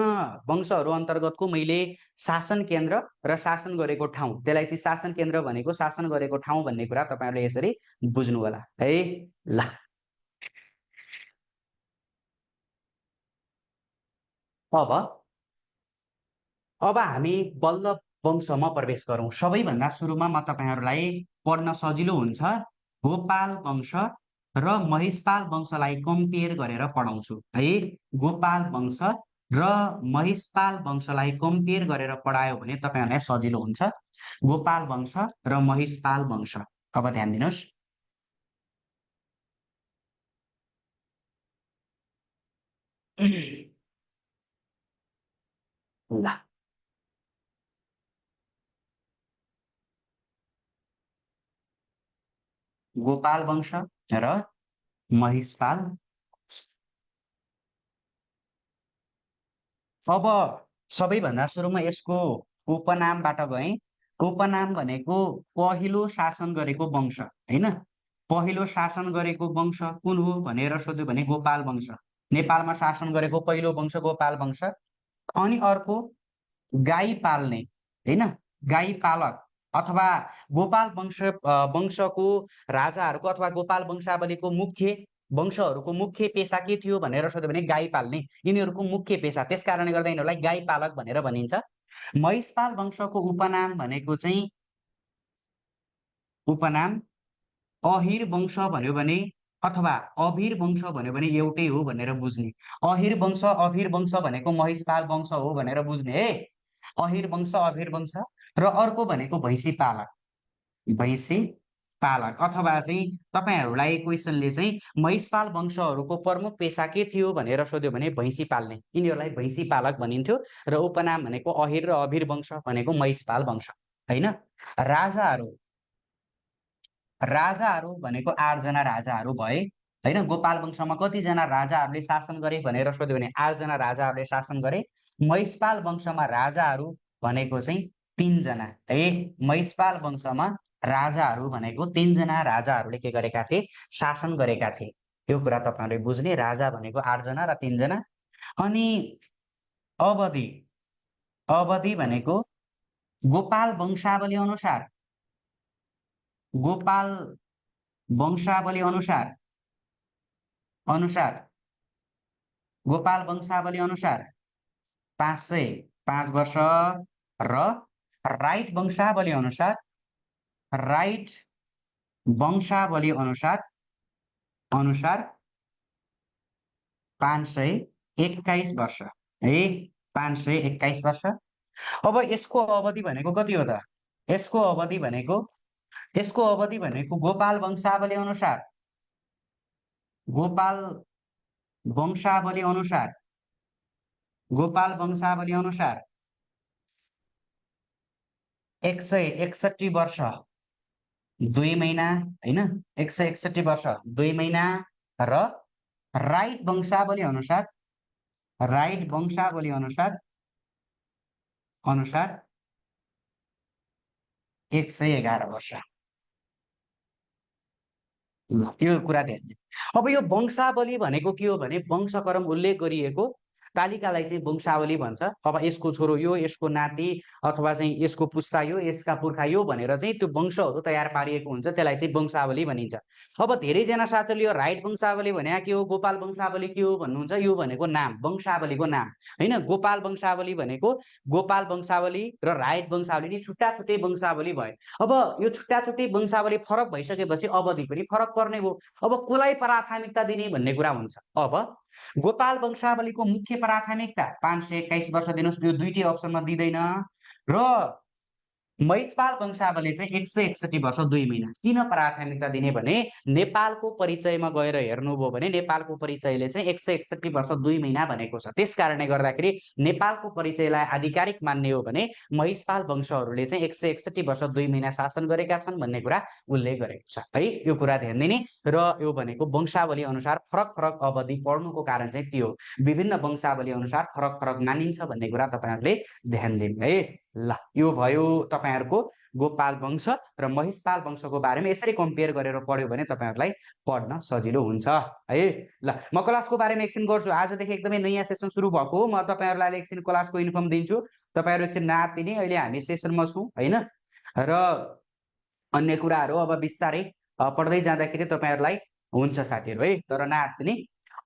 वंशहरू अन्तर्गतको मैले शासन केन्द्र र शासन गरेको ठाउँ, त्यसलाई चाहिँ शासन केन्द्र भनेको शासन गरेको ठाउँ भन्ने कुरा तपाईँहरूले यसरी बुझ्नु होला है। ल, अब हामी बल्ल वंशमा प्रवेश गरौँ। सबैभन्दा सुरुमा म तपाईँहरूलाई पढ्न सजिलो हुन्छ गोपाल वंश र महिषपाल वंशलाई कम्पेयर गरेर पढाउँछु है। गोपाल वंश र महिषपाल वंशलाई कम्पेयर गरेर पढायो भने तपाईँहरूलाई सजिलो हुन्छ। गोपाल वंश र महिषपाल वंश, अब ध्यान दिनुहोस्। ल, गोपाल वंश र महिषपाल। अब सबैभन्दा सुरुमा यसको उपनामबाट गएँ। उपनाम भनेको पहिलो शासन गरेको वंश होइन। पहिलो शासन गरेको वंश कुन हो भनेर सोध्यो भने गोपाल वंश। नेपालमा शासन गरेको पहिलो वंश गोपाल वंश। अनि अर्को गाई पाल्ने होइन, गाई पालक अथवा गोपाल वंशको राजाहरूको अथवा गोपाल वंशावलीको मुख्य वंशहरूको मुख्य पेसा के थियो भनेर सोध्यो भने गाई पाल्ने, यिनीहरूको मुख्य पेसा, त्यस कारणले गर्दा यिनीहरूलाई गाई पालक भनेर भनिन्छ। महिषपाल वंशको उपनाम भनेको चाहिँ उपनाम अहिर वंश भन्यो भने अथवा अभिर वंश भन्यो भने एउटै हो भनेर बुझ्ने। अहिर वंश अभिर वंश भनेको महिषपाल वंश हो भनेर बुझ्ने है। अहिर वंश अभिर वंश। र अर्को भनेको भैँसी पालक, भैँसी पालक। अथवा चाहिँ तपाईँहरूलाई क्वेसनले चाहिँ महिषपाल वंशहरूको प्रमुख पेसा के थियो भनेर सोध्यो भने भैँसी पाल्ने, यिनीहरूलाई भैँसी पालक भनिन्थ्यो। र उपनाम भनेको अहिर र अभिर वंश भनेको महिषपाल वंश होइन। राजाहरू, राजाहरू भनेको 8 जना राजाहरू भए होइन। गोपाल वंशमा कतिजना राजाहरूले शासन गरे भनेर सोध्यो भने 8 जना राजाहरूले शासन गरे। महिषपाल वंशमा राजाहरू भनेको चाहिँ 3 जना है। महिषपाल वंशमा राजाहरू भनेको 3 जना राजाहरूले के गरेका थिए, शासन गरेका थिए। यो कुरा तपाईँहरूले बुझ्ने। राजा भनेको 8 जना र 3 जना। अनि अवधि, अवधि भनेको गोपाल वंशावली अनुसार, गोपाल वंशावली अनुसार गोपाल वंशावली अनुसार 505 वर्ष। र राइट वंशावली अनुसार, राइट वंशावली अनुसार 521 वर्ष है। 521 वर्ष। अब यसको अवधि भनेको कति हो त? यसको अवधि भनेको गोपाल वंशावली अनुसार, गोपाल वंशावली अनुसार 161 वर्ष 2 महिना होइन। 161 वर्ष 2 महिना। र राइट वंशावली अनुसार, राइट वंशावली अनुसार 111 वर्ष। यो कुरा ध्यान दिनु। अब यो वंशावली भनेको के हो भने वंशक्रम उल्लेख गरिएको तालिकालाई चाहिँ वंशावली भन्छ। अब यसको छोरो यो, यसको नाति अथवा चाहिँ यसको पुस्ता यो, यसका पुर्खा यो भनेर चाहिँ त्यो वंशहरू तयार पारिएको हुन्छ, त्यसलाई चाहिँ वंशावली भनिन्छ। अब धेरैजना साथीहरूले यो राइट वंशावली भने के हो, गोपाल वंशावली के हो भन्नुहुन्छ। यो भनेको नाम, वंशावलीको नाम होइन। गोपाल वंशावली भनेको गोपाल वंशावली र राइट वंशावली नि छुट्टा छुट्टै वंशावली भयो। अब यो छुट्टा छुट्टै वंशावली फरक भइसकेपछि अवधि पनि फरक पर्ने हो। अब कसलाई प्राथमिकता दिने भन्ने कुरा हुन्छ। अब गोपाल वंशावलीको मुख्य प्राथमिकता 521 वर्ष दिनुहोस्, यो दुईटै अप्सनमा दिँदैन। र महिषपाल वंशावली चाहिँ 161 वर्ष 2 महिना। किन प्राथमिकता दिने भने नेपालको परिचयमा गएर हेर्नुभयो भने नेपालको परिचयले चाहिँ 161 वर्ष 2 महिना भनेको छ। त्यस कारणले गर्दाखेरि नेपालको परिचयलाई आधिकारिक मान्ने हो भने महिषपाल वंशहरूले चाहिँ 161 वर्ष 2 महिना शासन गरेका छन् भन्ने कुरा उल्लेख गरेको छ है। यो कुरा ध्यान दिने र यो भनेको वंशावली अनुसार फरक फरक अवधि पढ्नुको कारण चाहिँ त्यो विभिन्न वंशावली अनुसार फरक फरक मानिन्छ भन्ने कुरा तपाईहरुले ध्यान दिनु है। ल यो भयो तपाईहरुको गोपाल वंश र महिषपाल वंशको बारेमा यसरी कम्पेयर गरेर पढ्यो भने तपाईहरुलाई पढ्न सजिलो हुन्छ है। ल म क्लासको बारेमा एकछिन गर्छु। आजदेखि एकदमै नयाँ सेसन सुरु भएको हो। म तपाईहरुलाई एकछिन क्लासको इन्फर्म दिन्छु। तपाईहरु एकछिन नातिने अहिले हामी सेसनमा छौं हैन र अन्य कुराहरु अब बिस्तारै पढ्दै जाँदाखेरि तपाईहरुलाई हुन्छ साथीहरु है। तर नातिने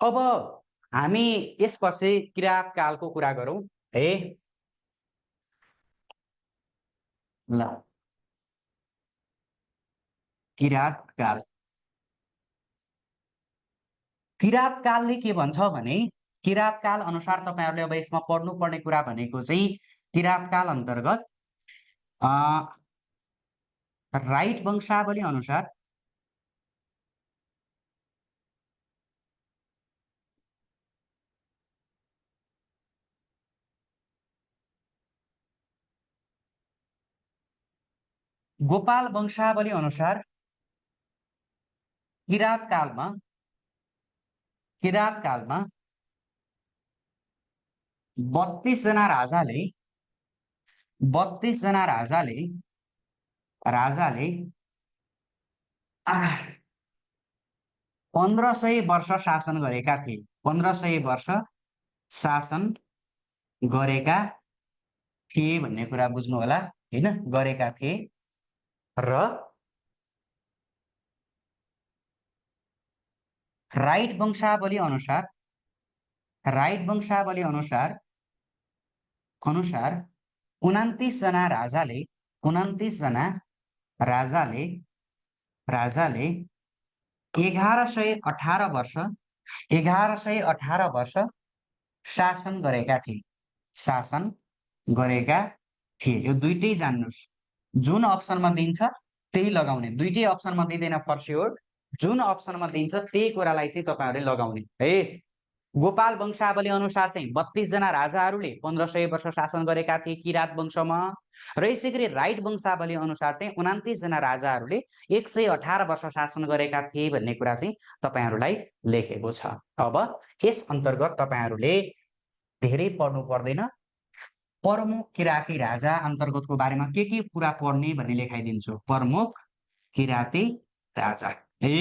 अब हामी यसपछि किराँत कालको कुरा गरौँ है। ल किराँत काल। किराँत कालले के भन्छ भने किराँत काल अनुसार तपाईहरुले अब यसमा पढ्नुपर्ने कुरा भनेको चाहिँ किराँत काल अन्तर्गत राइट वंशावली अनुसार गोपाल वंशावली अनुसार किराँत कालमा 32 जना राजाले 1500 वर्ष शासन गरेका थिए। 1500 वर्ष शासन गरेका थिए भन्ने कुरा बुझ्नु होला हैन। गरेका थिए र राइट वंशावली अनुसार 29 जना राजाले 1118 वर्ष शासन गरेका थिए। यो दुईटै जान्नुस्। जुन अप्सनमा दिन्छ त्यही लगाउने। दुईटै अप्सनमा दिँदैन फर स्योर। जुन अप्सनमा दिन्छ त्यही कुरालाई चाहिँ तपाईहरुले लगाउने है। गोपाल वंशावली अनुसार चाहिँ 32 जना राजाहरूले 1500 वर्ष शासन गरेका थिए किराँत वंशमा र यसैगरी राइट वंशावली अनुसार चाहिँ 29 जना राजाहरूले 118 वर्ष शासन गरेका थिए भन्ने कुरा चाहिँ तपाईहरुलाई लेखेको छ। अब यस अन्तर्गत तपाईहरुले धेरै पढ्नु पर्दैन। प्रमुख किराँती राजा अन्तर्गतको बारेमा के कुरा पढ्ने भन्ने लेखाइदिन्छु। प्रमुख किराँती राजा है।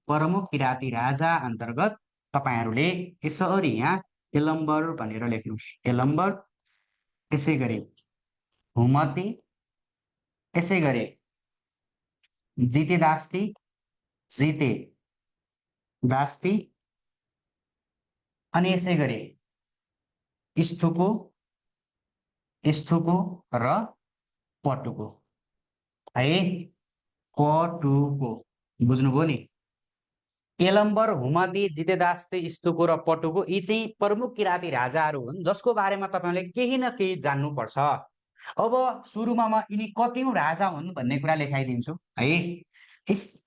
प्रमुख किराँती राजा अन्तर्गत तपाईहरुले यसरी यहाँ एलम्बर भनेर लेख्नुस्। एलम्बर, यसैगरी हुमती, यसैगरी जितेदास्ती अनि यसैगरी स्थुको र पटुको है। पटुको बुझ्नुभयो नि। एलम्बर, हुमती, जितेदास्ती, स्थुको र पटुको यी चाहिँ प्रमुख किराँती राजाहरू हुन् जसको बारेमा तपाईले केही न केही जान्नुपर्छ। अब सुरुमा म यिनी कतिौं राजा हुन् भन्ने कुरा लेखाइदिन्छु है।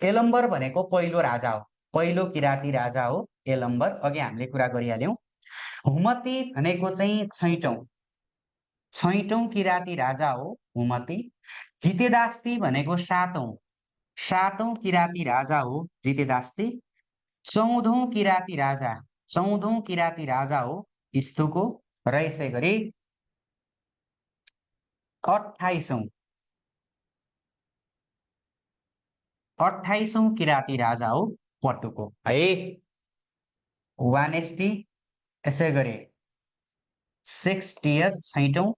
एलम्बर भनेको पहिलो राजा हो, पहिलो किराँती राजा हो एलम्बर। अघि हामीले कुरा गरिहाल्यौं। हुमती भनेको चाहिँ छैटौं किराँती राजा हो हुमती। जितेदास्ती भनेको सातौं किराँती राजा हो जितेदास्ती। 14औं किराँती राजा हो स्थुको र यसैगरी 28औं किराँती राजा हो पटुको है। 1 यसैगरी 60th छैटौं,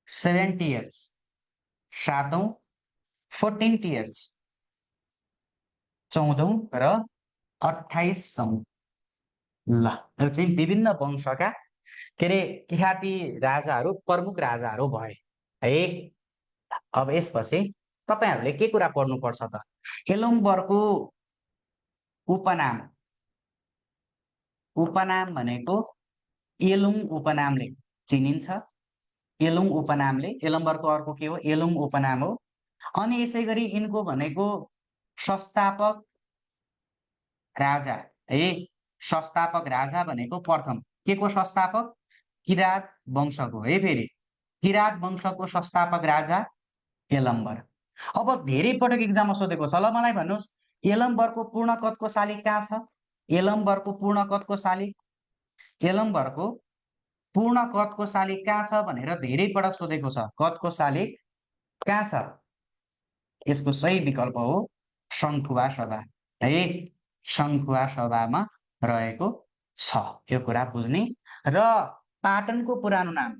70th सातौं, 14th 14औं र 28औं। ल यो चाहिँ विभिन्न वंशका के अरे किराँती राजाहरू प्रमुख राजाहरू भए है। अब यसपछि तपाईहरुले के कुरा पढ्नुपर्छ त? एलम्बरको उपनाम भनेको एलुङ उपनामले चिनिन्छ एलुङ उपनामले, एलम्बरको अर्को के हो एलुङ उपनाम हो। अनि यसै गरी यिनको भनेको संस्थापक राजा है, संस्थापक राजा भनेको प्रथम के को संस्थापक किरात वंशको है, फेरि किरात वंशको संस्थापक राजा यलम्बर। अब धेरै पटक एक्जाममा सोधेको छ, ल मलाई भन्नुहोस् यलम्बरको पूर्ण कदको शालिग कहाँ छ, यलम्बरको पूर्ण कदको शालिग, यलम्बरको पूर्ण कदको शालिग कहाँ छ भनेर धेरै पटक सोधेको छ। कदको शालिग कहाँ छ, यसको सही विकल्प हो शङ्खुवा सभा है, शङ्खुवा सभामा रहेको छ, यो कुरा बुझ्ने। र पाटनको पुरानो नाम,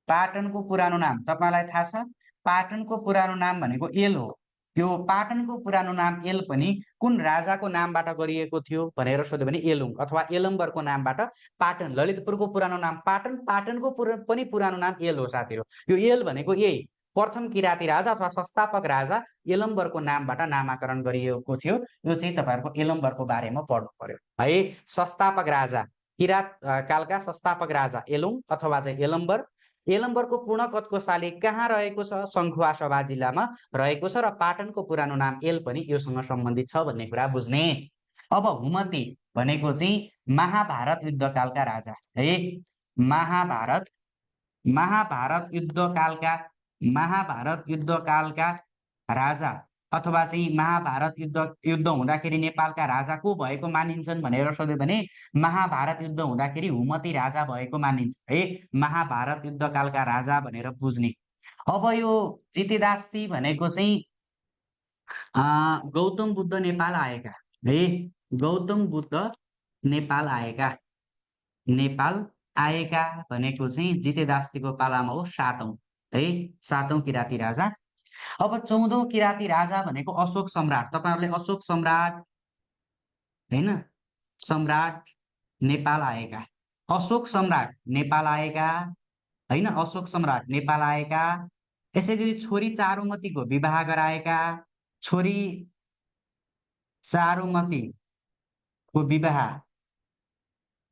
पाटनको पुरानो नाम तपाईलाई थाहा छ, पाटनको पुरानो नाम भनेको एल हो। यो पाटनको पुरानो नाम एल पनि कुन राजाको नामबाट गरिएको थियो भनेर सोध्यो भने एलुङ अथवा एलम्बरको नामबाट पाटन, ललितपुरको पुरानो नाम पाटन, पाटनको पनि पुरानो नाम एल हो साथीहरू। यो एल भनेको यही प्रथम किराती राजा अथवा संस्थापक राजा एलम्बरको नामबाट नामाकरण गरिएको थियो। यो चाहिँ तपाईँहरूको एलम्बरको बारेमा पढ्नु पर्यो है। संस्थापक राजा किरात कालका संस्थापक राजा एलुङ अथवा चाहिँ एलम्बर। एलम्बरको पूर्ण कदको शालिग कहाँ रहेको छ, शङ्खुवासभा जिल्लामा रहेको छ र पाटनको पुरानो नाम एल पनि योसँग सम्बन्धित छ भन्ने कुरा बुझ्ने। अब हुमती भनेको चाहिँ महाभारत युद्धकालका राजा है, महाभारत महाभारत युद्धकालका महाभारत युद्धकालका राजा अथवा चाहिँ महाभारत युद्ध हुँदाखेरि नेपालका राजा को भएको मानिन्छन् भनेर सोध्यो भने महाभारत युद्ध हुँदाखेरि हुमती राजा भएको मानिन्छ है, महाभारत युद्धकालका राजा भनेर बुझ्ने। अब यो जितेदास्ती भनेको चाहिँ गौतम बुद्ध नेपाल आएका है, गौतम बुद्ध नेपाल आएका, नेपाल आएका भनेको चाहिँ जितेदास्तीको पालामा हो, सातौं है, सातौं किराती राजा। अब 14औं किराती राजा भनेको अशोक सम्राट, तपाईहरुले अशोक सम्राट हैन, सम्राट नेपाल आएका, अशोक सम्राट नेपाल आएका हैन, अशोक सम्राट नेपाल आएका। यसैगरी छोरी चारुमतीको विवाह गराएका, छोरी चारुमतीको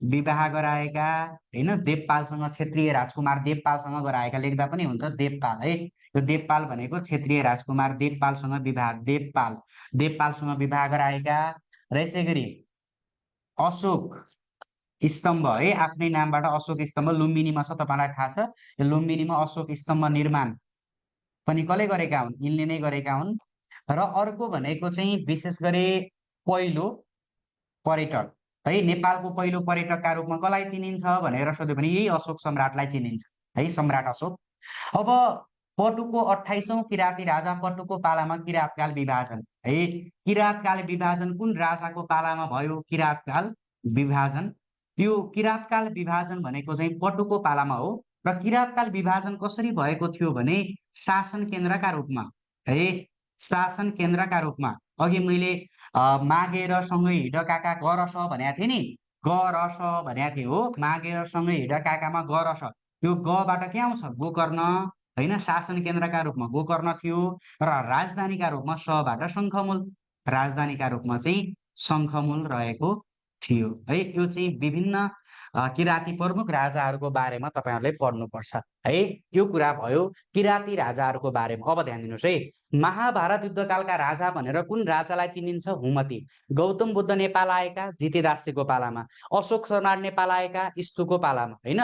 विवाह गराएका हैन, देवपालसँग, क्षेत्रीय राजकुमार देवपालसँग गराएका, लेख्दा पनि हुन्छ देवपाल है। यो देवपाल भनेको क्षेत्रीय राजकुमार देवपालसँग विवाह, देवपालसँग विवाह गराएका। र यसै गरी अशोक स्तम्भ है, आफ्नै नामबाट अशोक स्तम्भ लुम्बिनीमा छ, तपाईलाई थाहा छ। यो लुम्बिनीमा अशोक स्तम्भ निर्माण पनि कसले गरेका हुन्, यिनले नै गरेका हुन्। र अर्को भनेको चाहिँ विशेष गरी पहिलो पर्यटक है, नेपालको पहिलो पर्यटकका रूपमा कसलाई चिनिन्छ भनेर सोध्यो भने यही अशोक सम्राटलाई चिनिन्छ है, सम्राट अशोक। अब पटुको 28औं किराती राजा पटुको पालामा किरातकाल विभाजन है, किरातकाल विभाजन कुन राजाको पालामा भयो, किरातकाल विभाजन। यो किरातकाल विभाजन भनेको चाहिँ पटुको पालामा हो। र किरातकाल विभाजन कसरी भएको थियो भने शासन केन्द्रका रूपमा है, शासन केन्द्रका रूपमा। अघि मैले मागेर सँगै हिँड काका गरस भनेको थिएँ नि, गरस भनेको थिएँ हो, मागेर सँगै हिँड काकामा गरस, यो गबाट के आउँछ, गोकर्ण हैन, शासन केन्द्रका रूपमा गोकर्ण थियो र राजधानीका रूपमा सबाट शङ्खमूल, राजधानीका रूपमा चाहिँ शङ्खमूल रहेको थियो है। यो चाहिँ विभिन्न किराती प्रमुख राजाहरूको बारेमा तपाईहरुले पढ्नुपर्छ है। यो कुरा भयो किराती राजाहरूको बारेमा। अब ध्यान दिनुस् है, महाभारत युद्धकालका राजा भनेर कुन राजालाई चिनिन्छ, हुमती। गौतम बुद्ध नेपाल आएका जितेदास्तीको पालामा, अशोक सम्राट नेपाल आएका स्तुको पालामा हैन।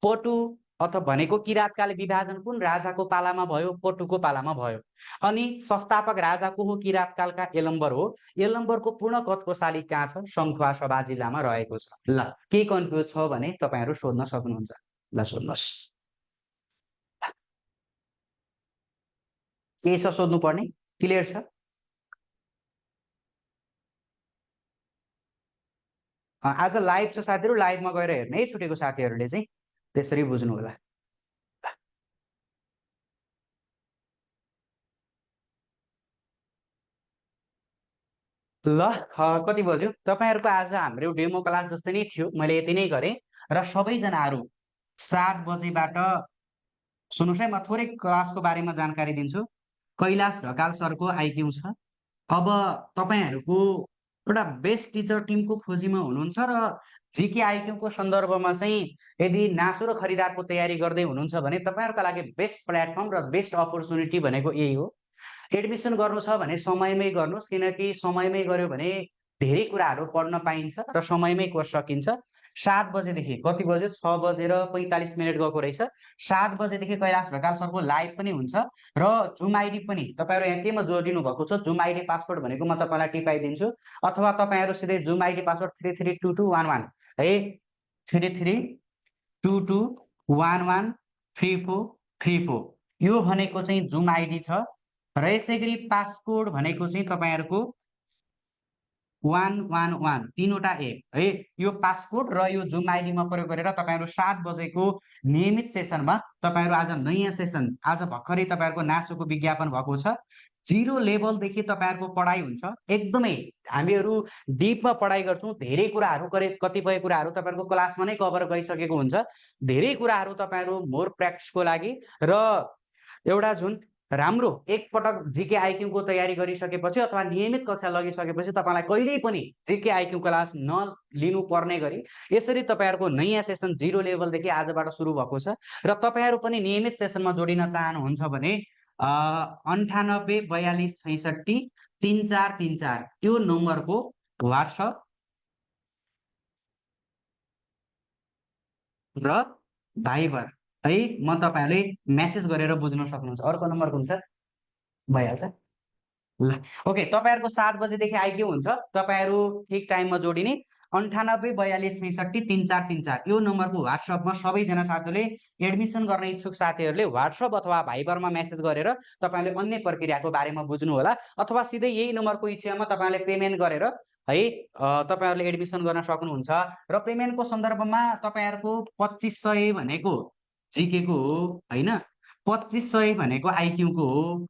पटु अथवा भनेको किरातकाल विभाजन कुन राजाको पालामा भयो, पटुको पालामा भयो। अनि संस्थापक राजा को हो, किरातकालका यलम्बर हो। यलम्बरको पूर्ण कदको शालिग कहाँ छ, शङ्खुवासभा जिल्लामा रहेको छ। ल के कन्फ्युज छ भने तपाईहरु सोध्न सक्नुहुन्छ, ल सोध्नुहोस्, के छ सोध्नु पर्ने, क्लियर छ? आज लाइभ छ साथीहरु, लाइभमा गएर हेर्ने है, छुटेको साथीहरुले चाहिँ त्यसरी बुझ्नु होला। ल कति बज्यो, तपाईहरुको आज हाम्रो डेमो क्लास जस्तै नै थियो, मैले यति नै गरेँ। र सबैजनाहरु 7 बजेबाट सुन्नुस् है, म थोरै क्लासको बारेमा जानकारी दिन्छु। कैलाश ढकाल सरको आइक्यू छ। अब तपाईहरुको एउटा बेस्ट टिचर टिमको खोजीमा हुनुहुन्छ र जीके आइक्यू को सन्दर्भमा चाहिँ यदि नासु र खरिदारको तयारी गर्दै हुनुहुन्छ भने तपाईँहरूका लागि बेस्ट प्लेटफर्म र बेस्ट अपर्च्युनिटी भनेको यही हो। एडमिसन गर्नु छ भने समयमै गर्नुहोस्, किनकि समयमै गर्यो भने धेरै कुराहरू पढ्न पाइन्छ र समयमै कोर्स सकिन्छ। 7 बजेदेखि कति बज्यो? 6:45 गएको रहेछ। 7 बजेदेखि कैलाश ढकाल सरको लाइभ पनि हुन्छ र जुम आइडी पनि तपाईँहरू यहाँ केमा जोडिनु भएको छ, जुम आइडी पासवर्ड भनेको म तपाईँलाई टिपाइदिन्छु, अथवा तपाईँहरू सिधै जुम आइडी पासवर्ड 332211 है, 3322113434 यो भनेको चाहिँ जुम आइडी छ र यसै गरी पासकोड भनेको चाहिँ तपाईँहरूको 111 तीनवटा एक है। यो पासकोड र यो जुम आइडीमा प्रयोग गरेर तपाईँहरू 7 बजेको नियमित सेसनमा तपाईँहरू आज नयाँ सेसन, आज भर्खरै तपाईँहरूको नासोको विज्ञापन भएको छ। 0 लेभलदेखि तपाईँहरूको पढाइ हुन्छ। एकदमै हामीहरू डिपमा पढाइ गर्छौँ। धेरै कुराहरू कतिपय कुराहरू तपाईँहरूको क्लासमा नै कभर गरिसकेको हुन्छ। धेरै कुराहरू तपाईँहरू मोर प्र्याक्टिसको लागि र एउटा जुन राम्रो एकपटक जीके आइक्यू को तयारी गरिसकेपछि अथवा नियमित कक्षा लगिसकेपछि तपाईँलाई कहिल्यै पनि जीके आइक्यू क्लास नलिनु पर्ने गरी यसरी तपाईँहरूको नयाँ सेसन 0 लेभलदेखि आजबाट सुरु भएको छ र तपाईँहरू पनि नियमित सेसनमा जोडिन चाहनुहुन्छ भने 9842663434 त्यो नम्बरको व्हाट्सएप र भाइबर है म तपाईँहरूले मेसेज गरेर बुझ्न सक्नुहुन्छ। अर्को नम्बर कुन छ? भइहाल्छ ल। ओके, तपाईँहरूको 7 बजेदेखि आइक्यू हुन्छ। तपाईँहरू ठिक टाइममा जोडिने 9842663434 यो नम्बरको व्हाट्सएपमा सबैजना साथीहरूले एडमिसन गर्ने इच्छुक साथीहरूले व्हाट्सएप अथवा भाइबरमा मेसेज गरेर तपाईँहरूले अन्य प्रक्रियाको बारेमा बुझ्नु होला, अथवा सिधै यही नम्बरको इच्छामा तपाईँहरूले पेमेन्ट गरेर है तपाईँहरूले एडमिसन गर्न सक्नुहुन्छ। र पेमेन्टको सन्दर्भमा तपाईँहरूको 2500 भनेको जीके को हो हैन, 2500 भनेको आइक्यू को हो।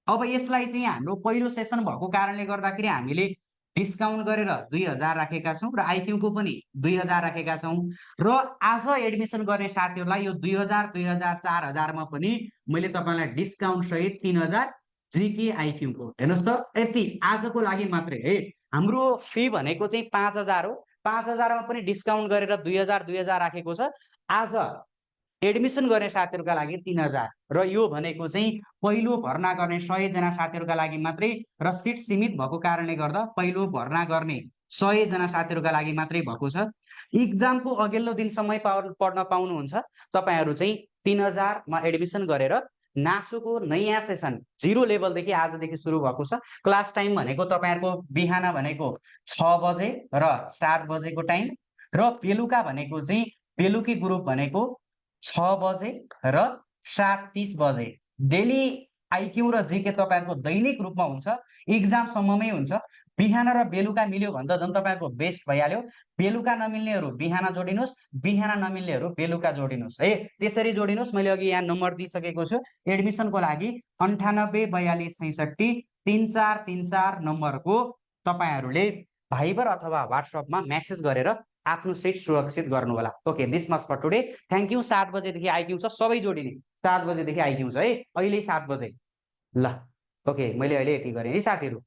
अब यसलाई चाहिँ हाम्रो पहिलो सेसन भएको कारणले गर्दाखेरि हामीले डिस्काउन्ट गरेर 2000 राखेका छौं र आइक्यू को पनि 2000 राखेका छौं र आज एडमिसन गर्ने साथीहरूलाई यो 2000 2000 4000 मा पनि मैले तपाईलाई डिस्काउन्ट सहित 3000 जीके आइक्यू को। हेर्नुस् त, यति आजको लागि मात्रै है। हाम्रो फी भनेको चाहिँ 5000 हो। 5000 मा पनि डिस्काउन्ट गरेर 2000 2000 राखेको छ। आज एडमिसन गर्ने साथीहरूका लागि 3000 र यो भनेको चाहिँ पहिलो भर्ना गर्ने 100 जना साथीहरूका लागि मात्रै र सिट सीमित भएको कारणले गर्दा पहिलो भर्ना गर्ने 100 जना साथीहरूका लागि मात्रै भएको छ। इक्जामको अघिल्लो दिनसम्म पढ्न पाउनुहुन्छ। तपाईहरु चाहिँ 3000 मा एडमिसन गरेर नासोको नयाँ सेसन 0 लेभलदेखि आजदेखि सुरु भएको छ। क्लास टाइम भनेको तपाईहरुको बिहान भनेको 6 बजे र 7 बजेको टाइम र बेलुका भनेको चाहिँ बेलुकी ग्रुप भनेको 6 बजे र 7:30 बजे। डेली आइक्यू र जीके तपाईहरुको दैनिक रूपमा हुन्छ, इक्जाम सम्ममै हुन्छ। बिहान र बेलुका मिल्यो भने त झन् तपाईहरुको बेस्ट भइहाल्यो। बेलुका नमिल्नेहरु बिहान जोडिनुस्, बिहान नमिल्नेहरु बेलुका जोडिनुस् है। त्यसरी जोडिनुस्। मैले अघि यहाँ नम्बर दिइसकेको छु। एडमिसनको लागि 9842663434 नम्बरको तपाईहरुले भाइबर अथवा व्हाट्सएपमा मेसेज गरेर आफ्नो सीट सुरक्षित गर्नु होला। Okay, this much for today. Thank you. 7 बजेदेखि आइक्यू छ, सबै जोडिने। 7 बजेदेखि आइक्यू छ है, अहिले 7 बजे। ल ओके, मैले अहिले यति गरेँ है साथीहरु।